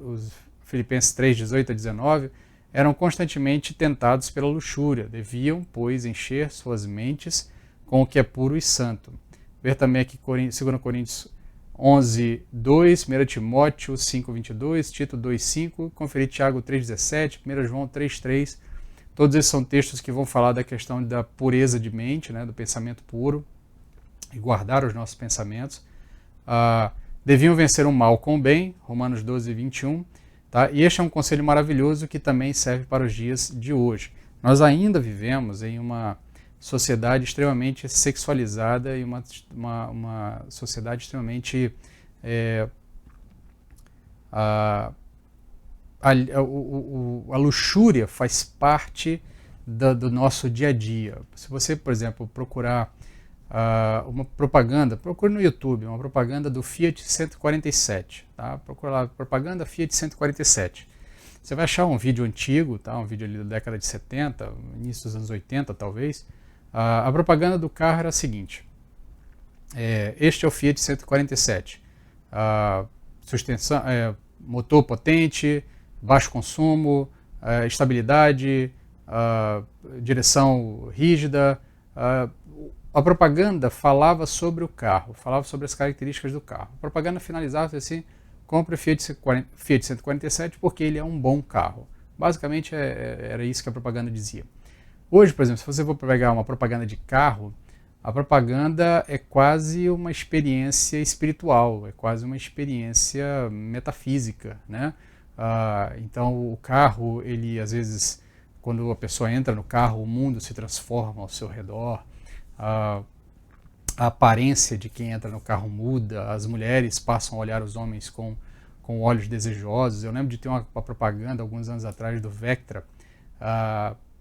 os Filipenses 3:18-19, eram constantemente tentados pela luxúria, deviam, pois, encher suas mentes com o que é puro e santo. Ver também aqui 2 Coríntios 11:2, 1 Timóteo 5:22, Tito 2:5, conferir Tiago 3:17, 1 João 3:3. Todos esses são textos que vão falar da questão da pureza de mente, né, do pensamento puro, e guardar os nossos pensamentos. Deviam vencer o mal com o bem, Romanos 12:21. Tá? E este é um conselho maravilhoso que também serve para os dias de hoje. Nós ainda vivemos em uma sociedade extremamente sexualizada e uma sociedade extremamente... a luxúria faz parte do nosso dia a dia. Se você, por exemplo, procurar uma propaganda, procure no YouTube, uma propaganda do Fiat 147, tá? Procura lá, propaganda Fiat 147. Você vai achar um vídeo antigo, tá? Um vídeo ali da década de 70, início dos anos 80 talvez. A propaganda do carro era a seguinte, este é o Fiat 147, sustentação, motor potente, baixo consumo, estabilidade, direção rígida. A propaganda falava sobre o carro, falava sobre as características do carro. A propaganda finalizava assim, compre o Fiat 147 porque ele é um bom carro. Basicamente era isso que a propaganda dizia. Hoje, por exemplo, se você for pegar uma propaganda de carro, a propaganda é quase uma experiência espiritual, é quase uma experiência metafísica, né? Então o carro, ele às vezes, quando a pessoa entra no carro, o mundo se transforma ao seu redor, a aparência de quem entra no carro muda, as mulheres passam a olhar os homens com olhos desejosos. Eu lembro de ter uma propaganda alguns anos atrás do Vectra.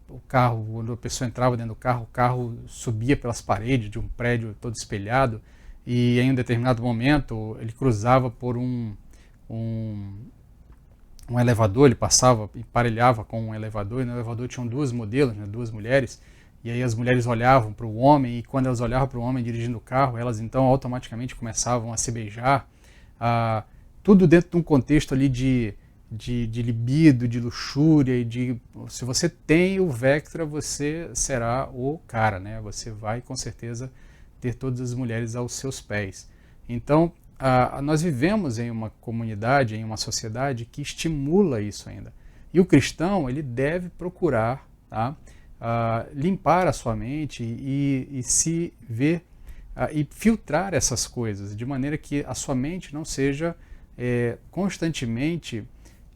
O carro, quando a pessoa entrava dentro do carro, o carro subia pelas paredes de um prédio todo espelhado e em um determinado momento ele cruzava por um elevador, ele passava, emparelhava com um elevador, e no elevador tinham duas modelos, né, duas mulheres, e aí as mulheres olhavam para o homem, e quando elas olhavam para o homem dirigindo o carro, elas então automaticamente começavam a se beijar, tudo dentro de um contexto ali de libido, de luxúria, e se você tem o Vectra, você será o cara, né? Você vai com certeza ter todas as mulheres aos seus pés. Então, nós vivemos em uma comunidade, em uma sociedade que estimula isso ainda. E o cristão, ele deve procurar, tá, limpar a sua mente e se ver e filtrar essas coisas, de maneira que a sua mente não seja constantemente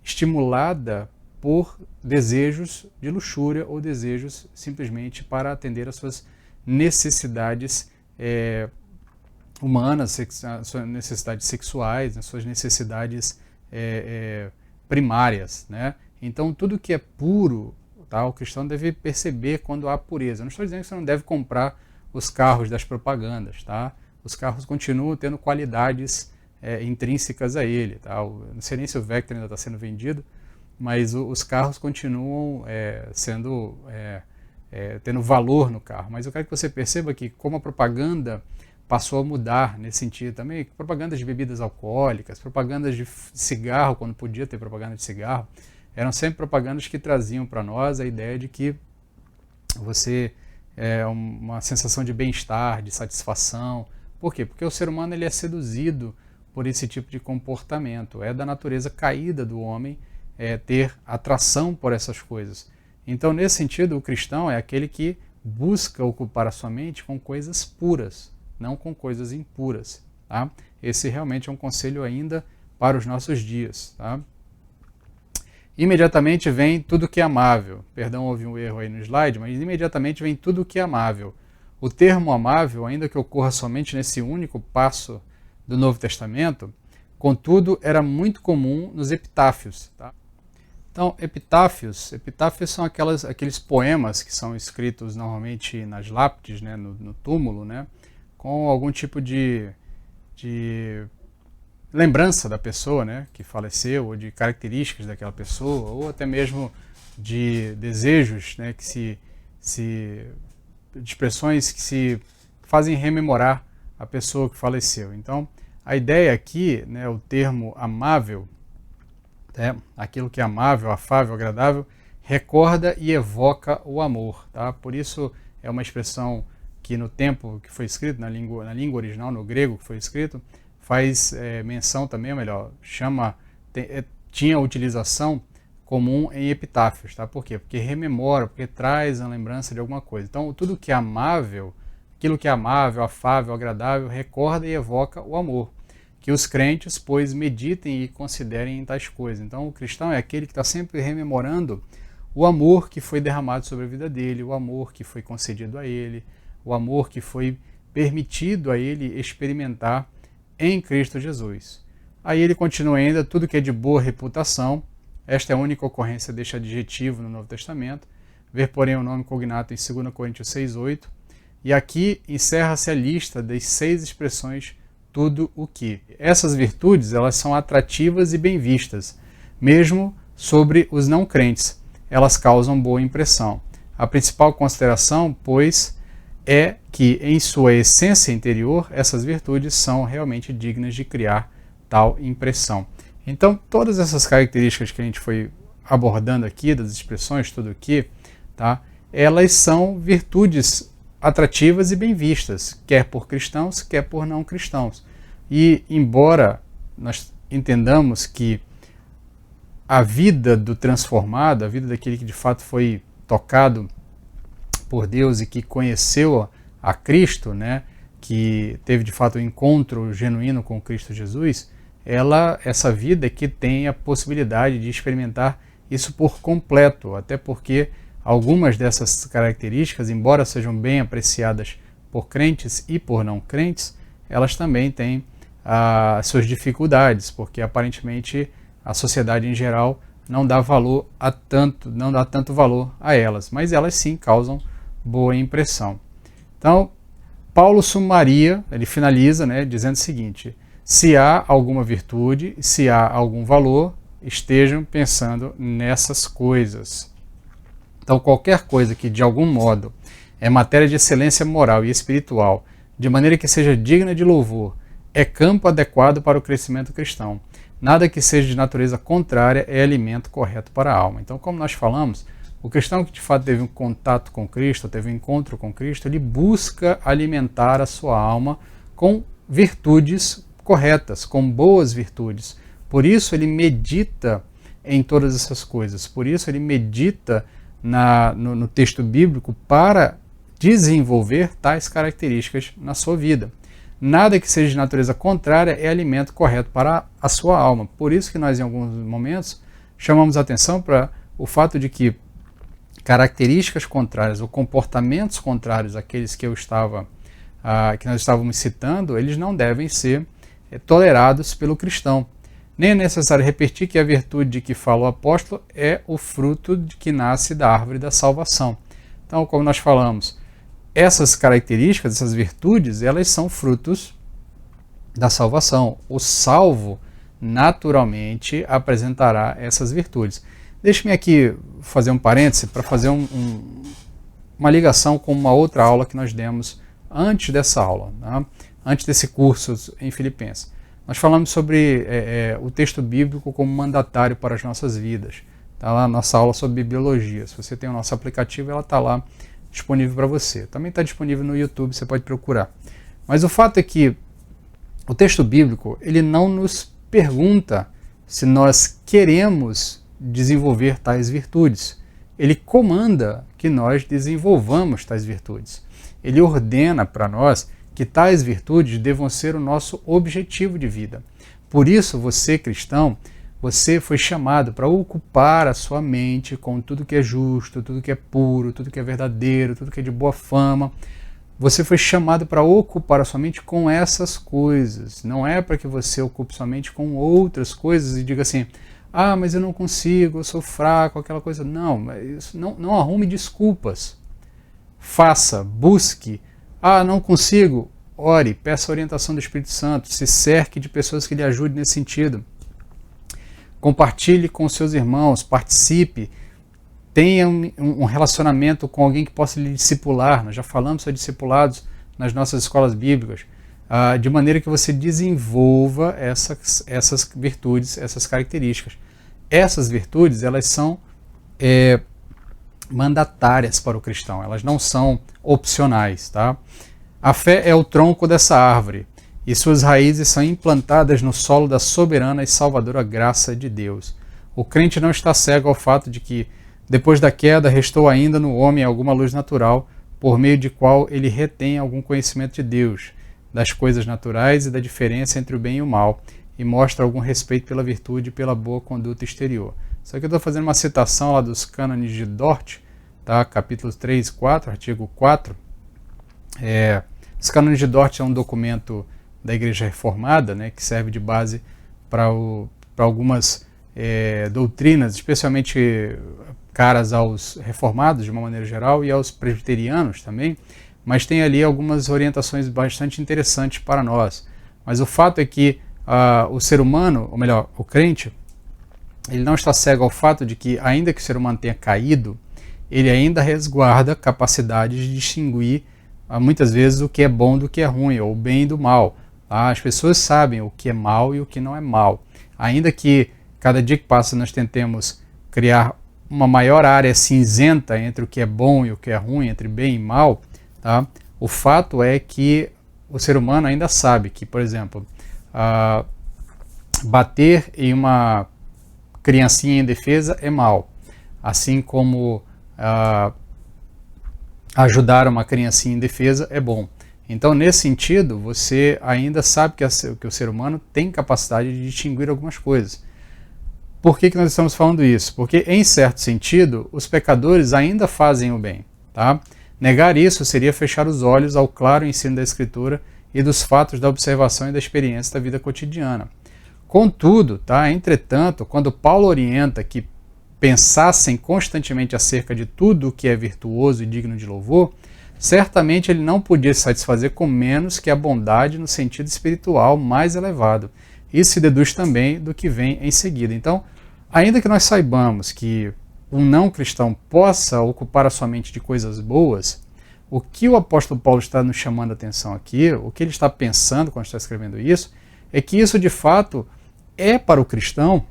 estimulada por desejos de luxúria ou desejos simplesmente para atender às suas necessidades humanas, às suas necessidades sexuais, às suas necessidades primárias, né? Então, tudo que é puro, tá, o cristão deve perceber quando há pureza. Eu não estou dizendo que você não deve comprar os carros das propagandas, tá? Os carros continuam tendo qualidades intrínsecas a ele, tá? Não sei nem se o Vectra ainda está sendo vendido, mas os carros continuam tendo valor no carro. Mas eu quero que você perceba que como a propaganda passou a mudar nesse sentido também, propagandas de bebidas alcoólicas, propagandas de cigarro, quando podia ter propaganda de cigarro, eram sempre propagandas que traziam para nós a ideia de que você uma sensação de bem-estar, de satisfação. Por quê? Porque o ser humano ele é seduzido por esse tipo de comportamento. É da natureza caída do homem ter atração por essas coisas. Então, nesse sentido, o cristão é aquele que busca ocupar a sua mente com coisas puras, não com coisas impuras. Tá? Esse realmente é um conselho ainda para os nossos dias. Tá? Imediatamente vem tudo que é amável. Perdão, houve um erro aí no slide, mas imediatamente vem tudo que é amável. O termo amável, ainda que ocorra somente nesse único passo do Novo Testamento, contudo, era muito comum nos epitáfios. Tá? Então, epitáfios são aqueles poemas que são escritos normalmente nas lápides, né, no túmulo, né, com algum tipo de lembrança da pessoa, né, que faleceu, ou de características daquela pessoa, ou até mesmo de desejos, né, de expressões que se fazem rememorar a pessoa que faleceu. Então, a ideia aqui, né, o termo amável, aquilo que é amável, afável, agradável, recorda e evoca o amor. Tá? Por isso é uma expressão que no tempo que foi escrito, na língua original, no grego que foi escrito, faz menção também, ou melhor, tinha utilização comum em epitáfios. Tá? Por quê? Porque rememora, porque traz a lembrança de alguma coisa. Então, tudo que é amável, aquilo que é amável, afável, agradável, recorda e evoca o amor. Que os crentes, pois, meditem e considerem em tais coisas. Então, o cristão é aquele que está sempre rememorando o amor que foi derramado sobre a vida dele, o amor que foi concedido a ele, o amor que foi permitido a ele experimentar em Cristo Jesus. Aí ele continua ainda, tudo que é de boa reputação, esta é a única ocorrência deste adjetivo no Novo Testamento, ver, porém, o nome cognato em 2 Coríntios 6,8, e aqui encerra-se a lista das 6 expressões tudo o que. Essas virtudes, elas são atrativas e bem vistas, mesmo sobre os não crentes. Elas causam boa impressão. A principal consideração, pois, é que em sua essência interior, essas virtudes são realmente dignas de criar tal impressão. Então, todas essas características que a gente foi abordando aqui, das expressões tudo o que, tá? Elas são virtudes atrativas e bem vistas, quer por cristãos, quer por não cristãos. E embora nós entendamos que a vida do transformado, a vida daquele que de fato foi tocado por Deus e que conheceu a Cristo, né, que teve de fato um encontro genuíno com Cristo Jesus, essa vida que tem a possibilidade de experimentar isso por completo, até porque algumas dessas características, embora sejam bem apreciadas por crentes e por não crentes, elas também têm as suas dificuldades, porque aparentemente a sociedade em geral não dá tanto valor a elas, mas elas sim causam boa impressão. Então, Paulo sumaria, ele finaliza, né, dizendo o seguinte: se há alguma virtude, se há algum valor, estejam pensando nessas coisas. Então, qualquer coisa que, de algum modo, é matéria de excelência moral e espiritual, de maneira que seja digna de louvor, é campo adequado para o crescimento cristão. Nada que seja de natureza contrária é alimento correto para a alma. Então, como nós falamos, o cristão que de fato teve um contato com Cristo, teve um encontro com Cristo, ele busca alimentar a sua alma com virtudes corretas, com boas virtudes. Por isso ele medita em todas essas coisas. Por isso ele medita no texto bíblico para desenvolver tais características na sua vida. Nada que seja de natureza contrária é alimento correto para a sua alma. Por isso que nós, em alguns momentos, chamamos a atenção para o fato de que características contrárias ou comportamentos contrários àqueles que que nós estávamos citando, eles não devem ser tolerados pelo cristão. Nem é necessário repetir que a virtude de que fala o apóstolo é o fruto de que nasce da árvore da salvação. Então, como nós falamos, essas características, essas virtudes, elas são frutos da salvação. O salvo naturalmente apresentará essas virtudes. Deixe-me aqui fazer um parêntese para fazer uma ligação com uma outra aula que nós demos antes dessa aula, tá? Antes desse curso em Filipenses. Nós falamos sobre o texto bíblico como mandatário para as nossas vidas. Está lá a nossa aula sobre bibliologia. Se você tem o nosso aplicativo, ela está lá disponível para você. Também está disponível no YouTube, você pode procurar. Mas o fato é que o texto bíblico, ele não nos pergunta se nós queremos desenvolver tais virtudes. Ele comanda que nós desenvolvamos tais virtudes. Ele ordena para nós que tais virtudes devam ser o nosso objetivo de vida. Por isso, você, cristão, você foi chamado para ocupar a sua mente com tudo que é justo, tudo que é puro, tudo que é verdadeiro, tudo que é de boa fama. Você foi chamado para ocupar a sua mente com essas coisas. Não é para que você ocupe sua mente com outras coisas e diga assim, mas eu não consigo, eu sou fraco, aquela coisa. Não, não arrume desculpas. Faça, busque. Não consigo. Ore, peça a orientação do Espírito Santo, se cerque de pessoas que lhe ajudem nesse sentido. Compartilhe com seus irmãos, participe, tenha um relacionamento com alguém que possa lhe discipular. Nós já falamos sobre discipulados nas nossas escolas bíblicas, de maneira que você desenvolva essas virtudes, essas características. Essas virtudes, elas são mandatárias para o cristão, elas não são opcionais, tá? A fé é o tronco dessa árvore e suas raízes são implantadas no solo da soberana e salvadora graça de Deus. O crente não está cego ao fato de que, depois da queda, restou ainda no homem alguma luz natural, por meio de qual ele retém algum conhecimento de Deus, das coisas naturais e da diferença entre o bem e o mal, e mostra algum respeito pela virtude e pela boa conduta exterior. Só que eu estou fazendo uma citação lá dos cânones de Dort, tá? Capítulos 3 e 4, artigo 4. Os cânones de Dort é um documento da Igreja Reformada, né, que serve de base para algumas doutrinas, especialmente caras aos reformados, de uma maneira geral, e aos presbiterianos também, mas tem ali algumas orientações bastante interessantes para nós. Mas o fato é que o ser humano, ou melhor, o crente, ele não está cego ao fato de que, ainda que o ser humano tenha caído, ele ainda resguarda a capacidade de distinguir, muitas vezes, o que é bom do que é ruim, ou o bem do mal. Tá? As pessoas sabem o que é mal e o que não é mal. Ainda que, cada dia que passa, nós tentemos criar uma maior área cinzenta entre o que é bom e o que é ruim, entre bem e mal, tá? O fato é que o ser humano ainda sabe que, por exemplo, bater em uma criancinha indefesa é mal, assim como ajudar uma criancinha indefesa é bom. Então, nesse sentido, você ainda sabe que o ser humano tem capacidade de distinguir algumas coisas. Por que nós estamos falando isso? Porque, em certo sentido, os pecadores ainda fazem o bem. Tá? Negar isso seria fechar os olhos ao claro ensino da Escritura e dos fatos da observação e da experiência da vida cotidiana. Contudo, tá? Entretanto, quando Paulo orienta que pensassem constantemente acerca de tudo o que é virtuoso e digno de louvor, certamente ele não podia se satisfazer com menos que a bondade no sentido espiritual mais elevado. Isso se deduz também do que vem em seguida. Então, ainda que nós saibamos que um não cristão possa ocupar a sua mente de coisas boas, o que o apóstolo Paulo está nos chamando a atenção aqui, o que ele está pensando quando está escrevendo isso, é que isso de fato é para o cristão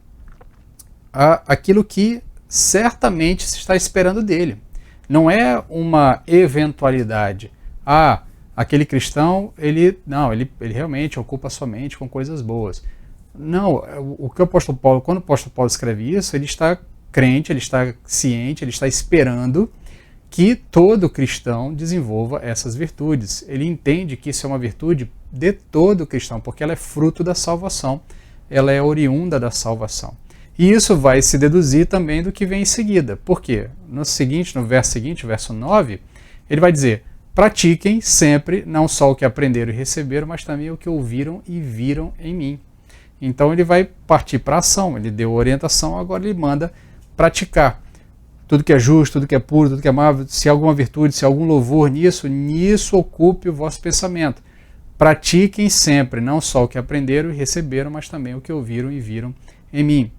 aquilo que certamente se está esperando dele. Não é uma eventualidade. Aquele cristão, ele realmente ocupa a sua mente com coisas boas. Não, o que o apóstolo Paulo, quando o apóstolo Paulo escreve isso, ele está crente, ele está ciente, ele está esperando que todo cristão desenvolva essas virtudes. Ele entende que isso é uma virtude de todo cristão, porque ela é fruto da salvação, ela é oriunda da salvação. E isso vai se deduzir também do que vem em seguida. Por quê? No verso seguinte, verso 9, ele vai dizer: pratiquem sempre não só o que aprenderam e receberam, mas também o que ouviram e viram em mim. Então ele vai partir para a ação, ele deu orientação, agora ele manda praticar. Tudo que é justo, tudo que é puro, tudo que é amável, se há alguma virtude, se há algum louvor nisso ocupe o vosso pensamento. Pratiquem sempre não só o que aprenderam e receberam, mas também o que ouviram e viram em mim.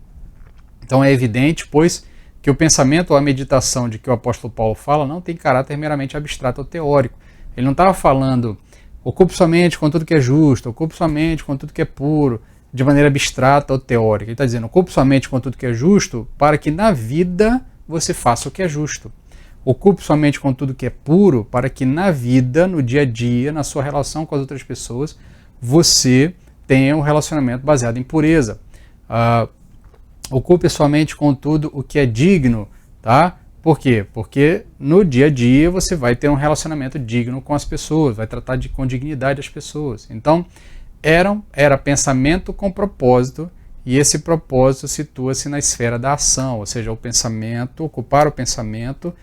Então é evidente, pois, que o pensamento ou a meditação de que o apóstolo Paulo fala não tem caráter meramente abstrato ou teórico. Ele não estava falando, ocupe sua mente com tudo que é justo, ocupe sua mente com tudo que é puro, de maneira abstrata ou teórica. Ele está dizendo, ocupe sua mente com tudo que é justo, para que na vida você faça o que é justo. Ocupe sua mente com tudo que é puro, para que na vida, no dia a dia, na sua relação com as outras pessoas, você tenha um relacionamento baseado em pureza. Ocupe sua mente com tudo o que é digno, tá? Por quê? Porque no dia a dia você vai ter um relacionamento digno com as pessoas, vai tratar com dignidade as pessoas. Então, era pensamento com propósito, e esse propósito situa-se na esfera da ação, ou seja, o pensamento, ocupar o pensamento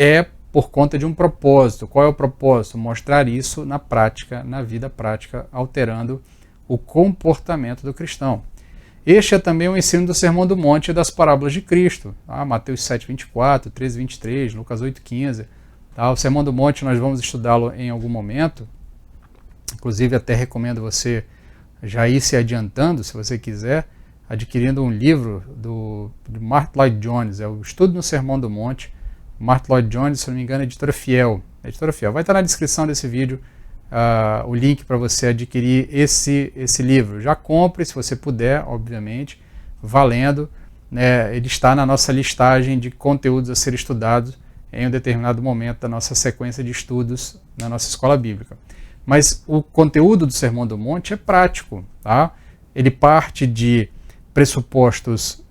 é por conta de um propósito. Qual é o propósito? Mostrar isso na prática, na vida prática, alterando o comportamento do cristão. Este é também o ensino do Sermão do Monte e das parábolas de Cristo. Mateus 7:24, 13:23, Lucas 8:15. O Sermão do Monte nós vamos estudá-lo em algum momento. Inclusive até recomendo você já ir se adiantando, se você quiser, adquirindo um livro do Martyn Lloyd-Jones, é o Estudo no Sermão do Monte. Martyn Lloyd-Jones, se não me engano, é editora Fiel. Vai estar na descrição desse vídeo o link para você adquirir esse livro. Já compre, se você puder, obviamente, valendo. Ele está na nossa listagem de conteúdos a ser estudados em um determinado momento da nossa sequência de estudos na nossa escola bíblica. Mas o conteúdo do Sermão do Monte é prático, tá? Ele parte de pressupostos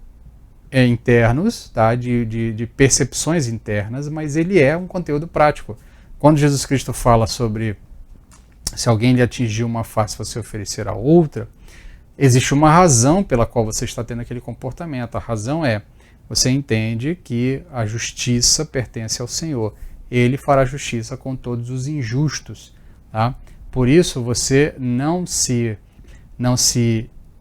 internos, tá? de percepções internas, mas ele é um conteúdo prático. Quando Jesus Cristo fala sobre se alguém lhe atingir uma face, você oferecer a outra, existe uma razão pela qual você está tendo aquele comportamento. A razão é, você entende que a justiça pertence ao Senhor. Ele fará justiça com todos os injustos. Tá? Por isso, você não se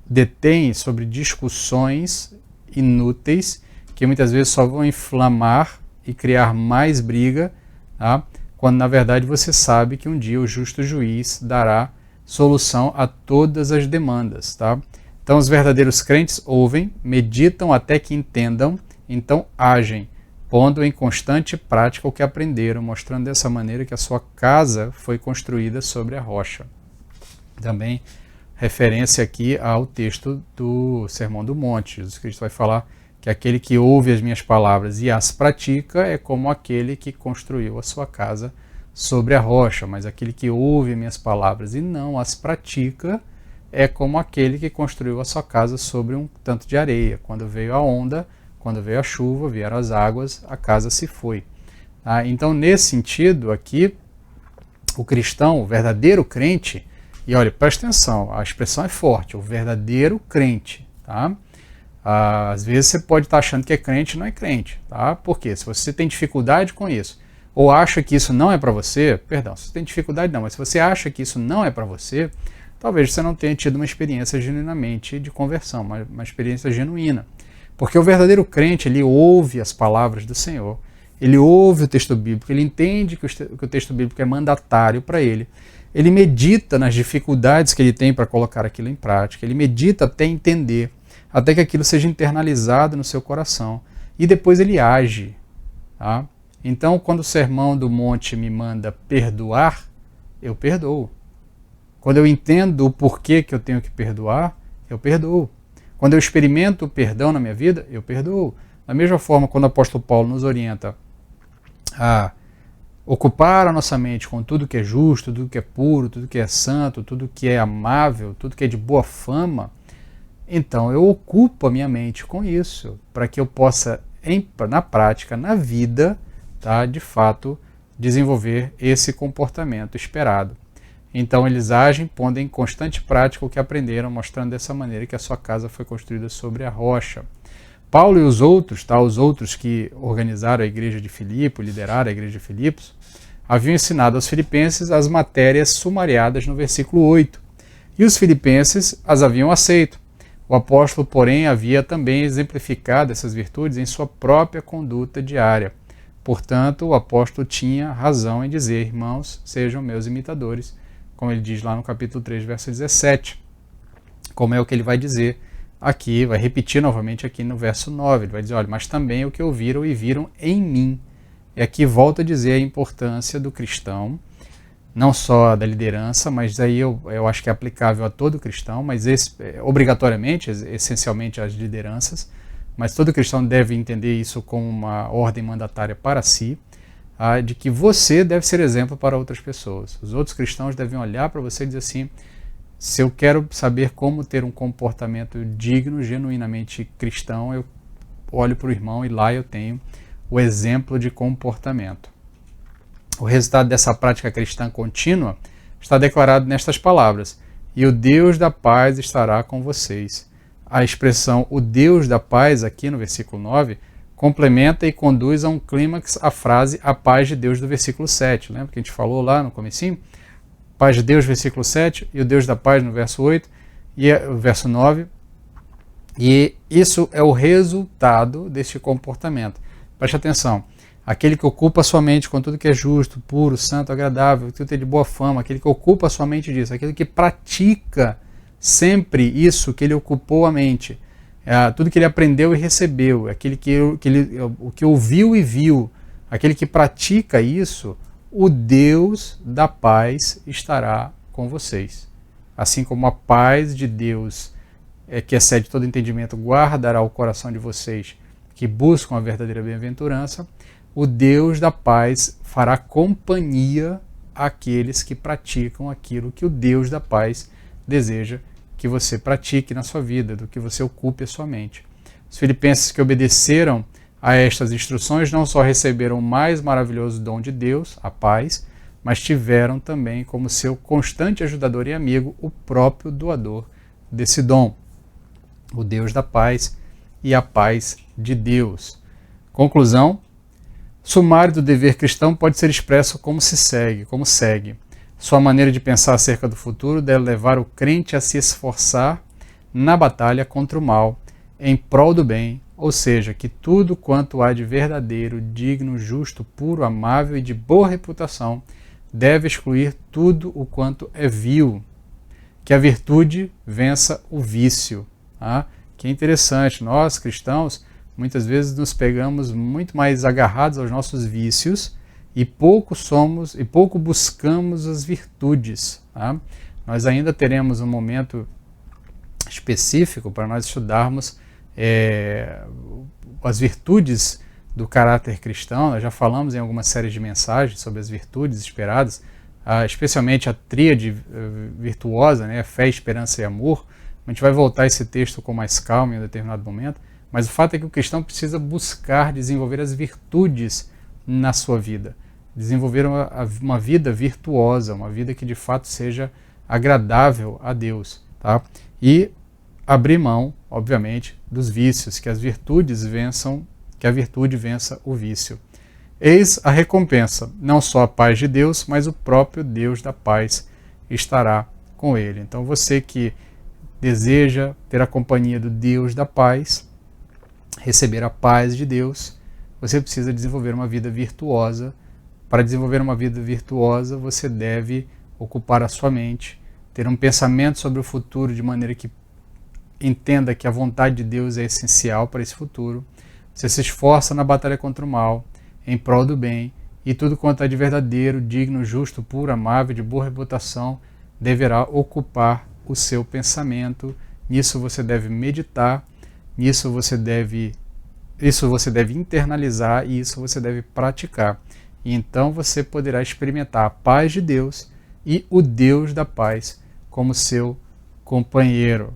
detém sobre discussões inúteis, que muitas vezes só vão inflamar e criar mais briga, tá? Quando na verdade você sabe que um dia o justo juiz dará solução a todas as demandas. Tá? Então os verdadeiros crentes ouvem, meditam até que entendam, então agem, pondo em constante prática o que aprenderam, mostrando dessa maneira que a sua casa foi construída sobre a rocha. Também referência aqui ao texto do Sermão do Monte. Jesus Cristo vai falar que aquele que ouve as minhas palavras e as pratica é como aquele que construiu a sua casa sobre a rocha, mas aquele que ouve as minhas palavras e não as pratica é como aquele que construiu a sua casa sobre um tanto de areia. Quando veio a onda, quando veio a chuva, vieram as águas, a casa se foi. Então, nesse sentido aqui, o cristão, o verdadeiro crente, e olha, presta atenção, a expressão é forte, o verdadeiro crente, tá? Às vezes você pode estar achando que é crente e não é crente, tá? Por quê? Se você tem dificuldade com isso, ou acha que isso não é para você, perdão, se você tem dificuldade não, mas se você acha que isso não é para você, talvez você não tenha tido uma experiência genuinamente de conversão, uma experiência genuína. Porque o verdadeiro crente, ele ouve as palavras do Senhor, ele ouve o texto bíblico, ele entende que o texto bíblico é mandatário para ele, ele medita nas dificuldades que ele tem para colocar aquilo em prática, ele medita até entender, até que aquilo seja internalizado no seu coração, e depois ele age. Tá? Então, quando o Sermão do Monte me manda perdoar, eu perdoo. Quando eu entendo o porquê que eu tenho que perdoar, eu perdoo. Quando eu experimento o perdão na minha vida, eu perdoo. Da mesma forma, quando o apóstolo Paulo nos orienta a ocupar a nossa mente com tudo que é justo, tudo que é puro, tudo que é santo, tudo que é amável, tudo que é de boa fama, então eu ocupo a minha mente com isso, para que eu possa, na prática, na vida, tá, de fato, desenvolver esse comportamento esperado. Então eles agem, pondo em constante prática o que aprenderam, mostrando dessa maneira que a sua casa foi construída sobre a rocha. Paulo e os outros, os outros que organizaram a igreja de Filipe, lideraram a igreja de Filipos, haviam ensinado aos filipenses as matérias sumariadas no versículo 8, e os filipenses as haviam aceito. O apóstolo, porém, havia também exemplificado essas virtudes em sua própria conduta diária. Portanto, o apóstolo tinha razão em dizer: irmãos, sejam meus imitadores, como ele diz lá no capítulo 3, verso 17, como é o que ele vai dizer aqui, vai repetir novamente aqui no verso 9, ele vai dizer: olha, mas também o que ouviram e viram em mim. E aqui volta a dizer a importância do cristão, não só da liderança, mas aí eu acho que é aplicável a todo cristão, mas obrigatoriamente, essencialmente às lideranças, mas todo cristão deve entender isso como uma ordem mandatária para si, de que você deve ser exemplo para outras pessoas. Os outros cristãos devem olhar para você e dizer assim: se eu quero saber como ter um comportamento digno, genuinamente cristão, eu olho para o irmão e lá eu tenho o exemplo de comportamento. O resultado dessa prática cristã contínua está declarado nestas palavras: e o Deus da paz estará com vocês. A expressão o Deus da paz, aqui no versículo 9, complementa e conduz a um clímax a frase a paz de Deus do versículo 7. Lembra que a gente falou lá no comecinho? Paz de Deus, versículo 7, e o Deus da paz no verso 8, e o verso 9. E isso é o resultado deste comportamento. Preste atenção. Aquele que ocupa a sua mente com tudo que é justo, puro, santo, agradável, tudo que é de boa fama, aquele que ocupa a sua mente disso, aquele que pratica sempre isso que ele ocupou a mente, tudo que ele aprendeu e recebeu, aquele o que ouviu e viu, aquele que pratica isso, o Deus da paz estará com vocês. Assim como a paz de Deus, que excede todo entendimento, guardará o coração de vocês que buscam a verdadeira bem-aventurança, o Deus da paz fará companhia àqueles que praticam aquilo que o Deus da paz deseja que você pratique na sua vida, do que você ocupe a sua mente. Os filipenses que obedeceram a estas instruções não só receberam o mais maravilhoso dom de Deus, a paz, mas tiveram também como seu constante ajudador e amigo o próprio doador desse dom, o Deus da paz e a paz de Deus. Conclusão: sumário do dever cristão pode ser expresso como segue. Sua maneira de pensar acerca do futuro deve levar o crente a se esforçar na batalha contra o mal, em prol do bem, ou seja, que tudo quanto há de verdadeiro, digno, justo, puro, amável e de boa reputação deve excluir tudo o quanto é vil. Que a virtude vença o vício. Que é interessante, nós cristãos muitas vezes nos pegamos muito mais agarrados aos nossos vícios e pouco buscamos as virtudes. Nós ainda teremos um momento específico para nós estudarmos as virtudes do caráter cristão. Nós já falamos em algumas séries de mensagens sobre as virtudes esperadas, especialmente a tríade virtuosa, fé, esperança e amor. A gente vai voltar a esse texto com mais calma em um determinado momento, mas o fato é que o cristão precisa buscar desenvolver as virtudes na sua vida, desenvolver uma vida virtuosa, uma vida que de fato seja agradável a Deus, e abrir mão, obviamente, dos vícios, que a virtude vença o vício. Eis a recompensa: não só a paz de Deus, mas o próprio Deus da paz estará com ele. Então você que deseja ter a companhia do Deus da paz, receber a paz de Deus, você precisa desenvolver uma vida virtuosa. Para desenvolver uma vida virtuosa, você deve ocupar a sua mente, ter um pensamento sobre o futuro de maneira que entenda que a vontade de Deus é essencial para esse futuro. Você se esforça na batalha contra o mal, em prol do bem, e tudo quanto é de verdadeiro, digno, justo, puro, amável, de boa reputação, deverá ocupar o seu pensamento. Nisso você deve meditar, isso você deve internalizar e isso você deve praticar. E então você poderá experimentar a paz de Deus e o Deus da paz como seu companheiro.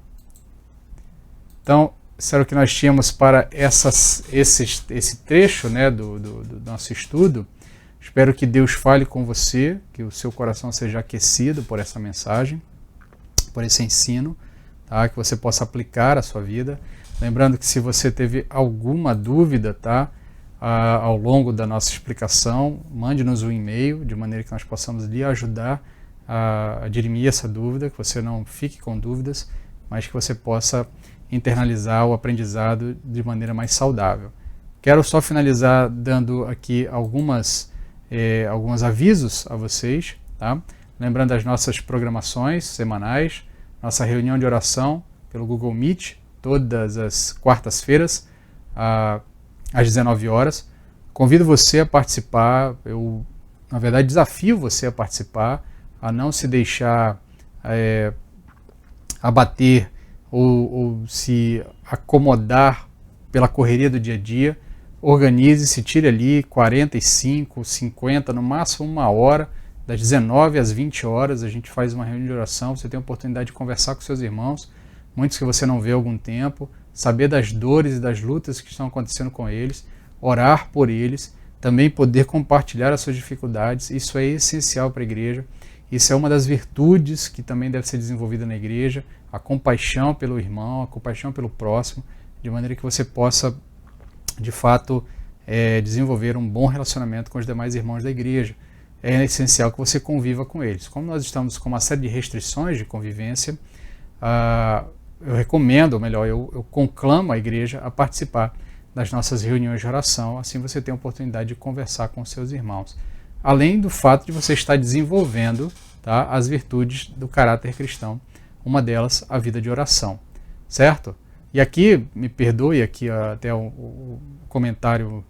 Então, isso era o que nós tínhamos para esse trecho do nosso estudo. Espero que Deus fale com você, que o seu coração seja aquecido por essa mensagem, por esse ensino, tá? Que você possa aplicar à sua vida. Lembrando que se você teve alguma dúvida, tá? Ao longo da nossa explicação, mande-nos um e-mail, de maneira que nós possamos lhe ajudar a dirimir essa dúvida, que você não fique com dúvidas, mas que você possa internalizar o aprendizado de maneira mais saudável. Quero só finalizar dando aqui alguns avisos a vocês, tá? Lembrando das nossas programações semanais, nossa reunião de oração pelo Google Meet, todas as quartas-feiras, às 19 horas. Convido você a participar, eu, na verdade, desafio você a participar, a não se deixar abater ou se acomodar pela correria do dia a dia. Organize-se, tire ali 45, 50, no máximo 1 hora, das 19 às 20 horas, a gente faz uma reunião de oração, você tem a oportunidade de conversar com seus irmãos, muitos que você não vê há algum tempo, saber das dores e das lutas que estão acontecendo com eles, orar por eles, também poder compartilhar as suas dificuldades. Isso é essencial para a igreja, isso é uma das virtudes que também deve ser desenvolvida na igreja, a compaixão pelo irmão, a compaixão pelo próximo, de maneira que você possa de fato desenvolver um bom relacionamento com os demais irmãos da igreja. É essencial que você conviva com eles. Como nós estamos com uma série de restrições de convivência, eu recomendo, ou melhor, eu conclamo a igreja a participar das nossas reuniões de oração, assim você tem a oportunidade de conversar com os seus irmãos. Além do fato de você estar desenvolvendo, tá, as virtudes do caráter cristão, uma delas a vida de oração, certo? E aqui, me perdoe aqui até o comentário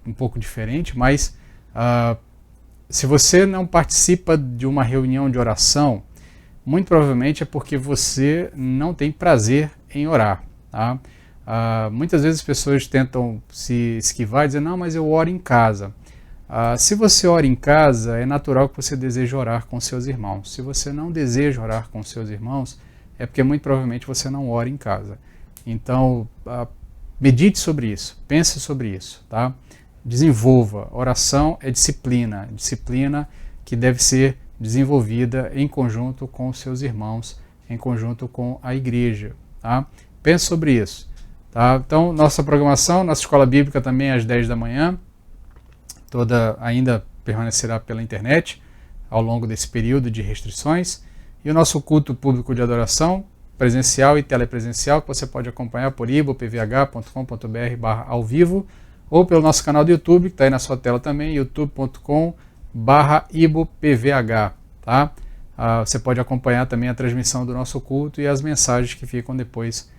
um pouco diferente, mas se você não participa de uma reunião de oração, muito provavelmente é porque você não tem prazer em orar. Tá? Muitas vezes as pessoas tentam se esquivar e dizer, não, mas eu oro em casa. Se você ora em casa, é natural que você deseje orar com seus irmãos. Se você não deseja orar com seus irmãos, é porque muito provavelmente você não ora em casa. Então, medite sobre isso, pense sobre isso, tá? Desenvolva. Oração é disciplina, disciplina que deve ser desenvolvida em conjunto com os seus irmãos, em conjunto com a igreja, tá? Pense sobre isso, tá? Então, nossa programação, nossa escola bíblica também às 10 da manhã, toda ainda permanecerá pela internet ao longo desse período de restrições, e o nosso culto público de adoração, presencial e telepresencial, que você pode acompanhar por ibopvh.com.br/ao vivo ou pelo nosso canal do YouTube, que está aí na sua tela também, youtube.com/ibopvh, tá? Você pode acompanhar também a transmissão do nosso culto e as mensagens que ficam depois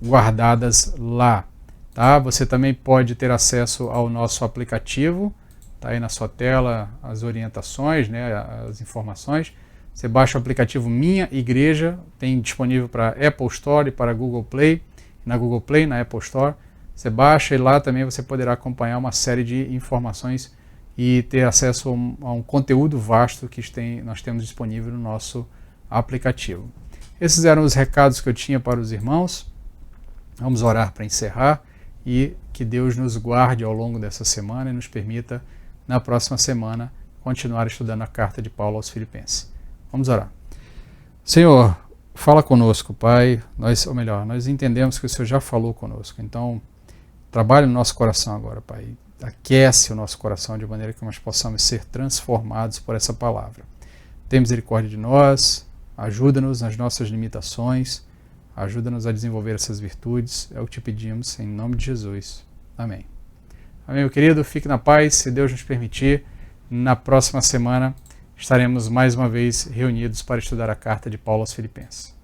guardadas lá, tá? Você também pode ter acesso ao nosso aplicativo, está aí na sua tela as orientações, né, as informações. Você baixa o aplicativo Minha Igreja, tem disponível para Apple Store e para Google Play, na Google Play, na Apple Store. Você baixa e lá também você poderá acompanhar uma série de informações e ter acesso a um conteúdo vasto que nós temos disponível no nosso aplicativo. Esses eram os recados que eu tinha para os irmãos. Vamos orar para encerrar e que Deus nos guarde ao longo dessa semana e nos permita, na próxima semana, continuar estudando a carta de Paulo aos Filipenses. Vamos orar. Senhor, fala conosco, Pai. Nós entendemos que o Senhor já falou conosco. Então, trabalhe no nosso coração agora, Pai. Aquece o nosso coração de maneira que nós possamos ser transformados por essa palavra. Tenha misericórdia de nós, ajuda-nos nas nossas limitações, ajuda-nos a desenvolver essas virtudes. É o que te pedimos, em nome de Jesus. Amém. Amém, meu querido. Fique na paz, se Deus nos permitir. Na próxima semana estaremos mais uma vez reunidos para estudar a carta de Paulo aos Filipenses.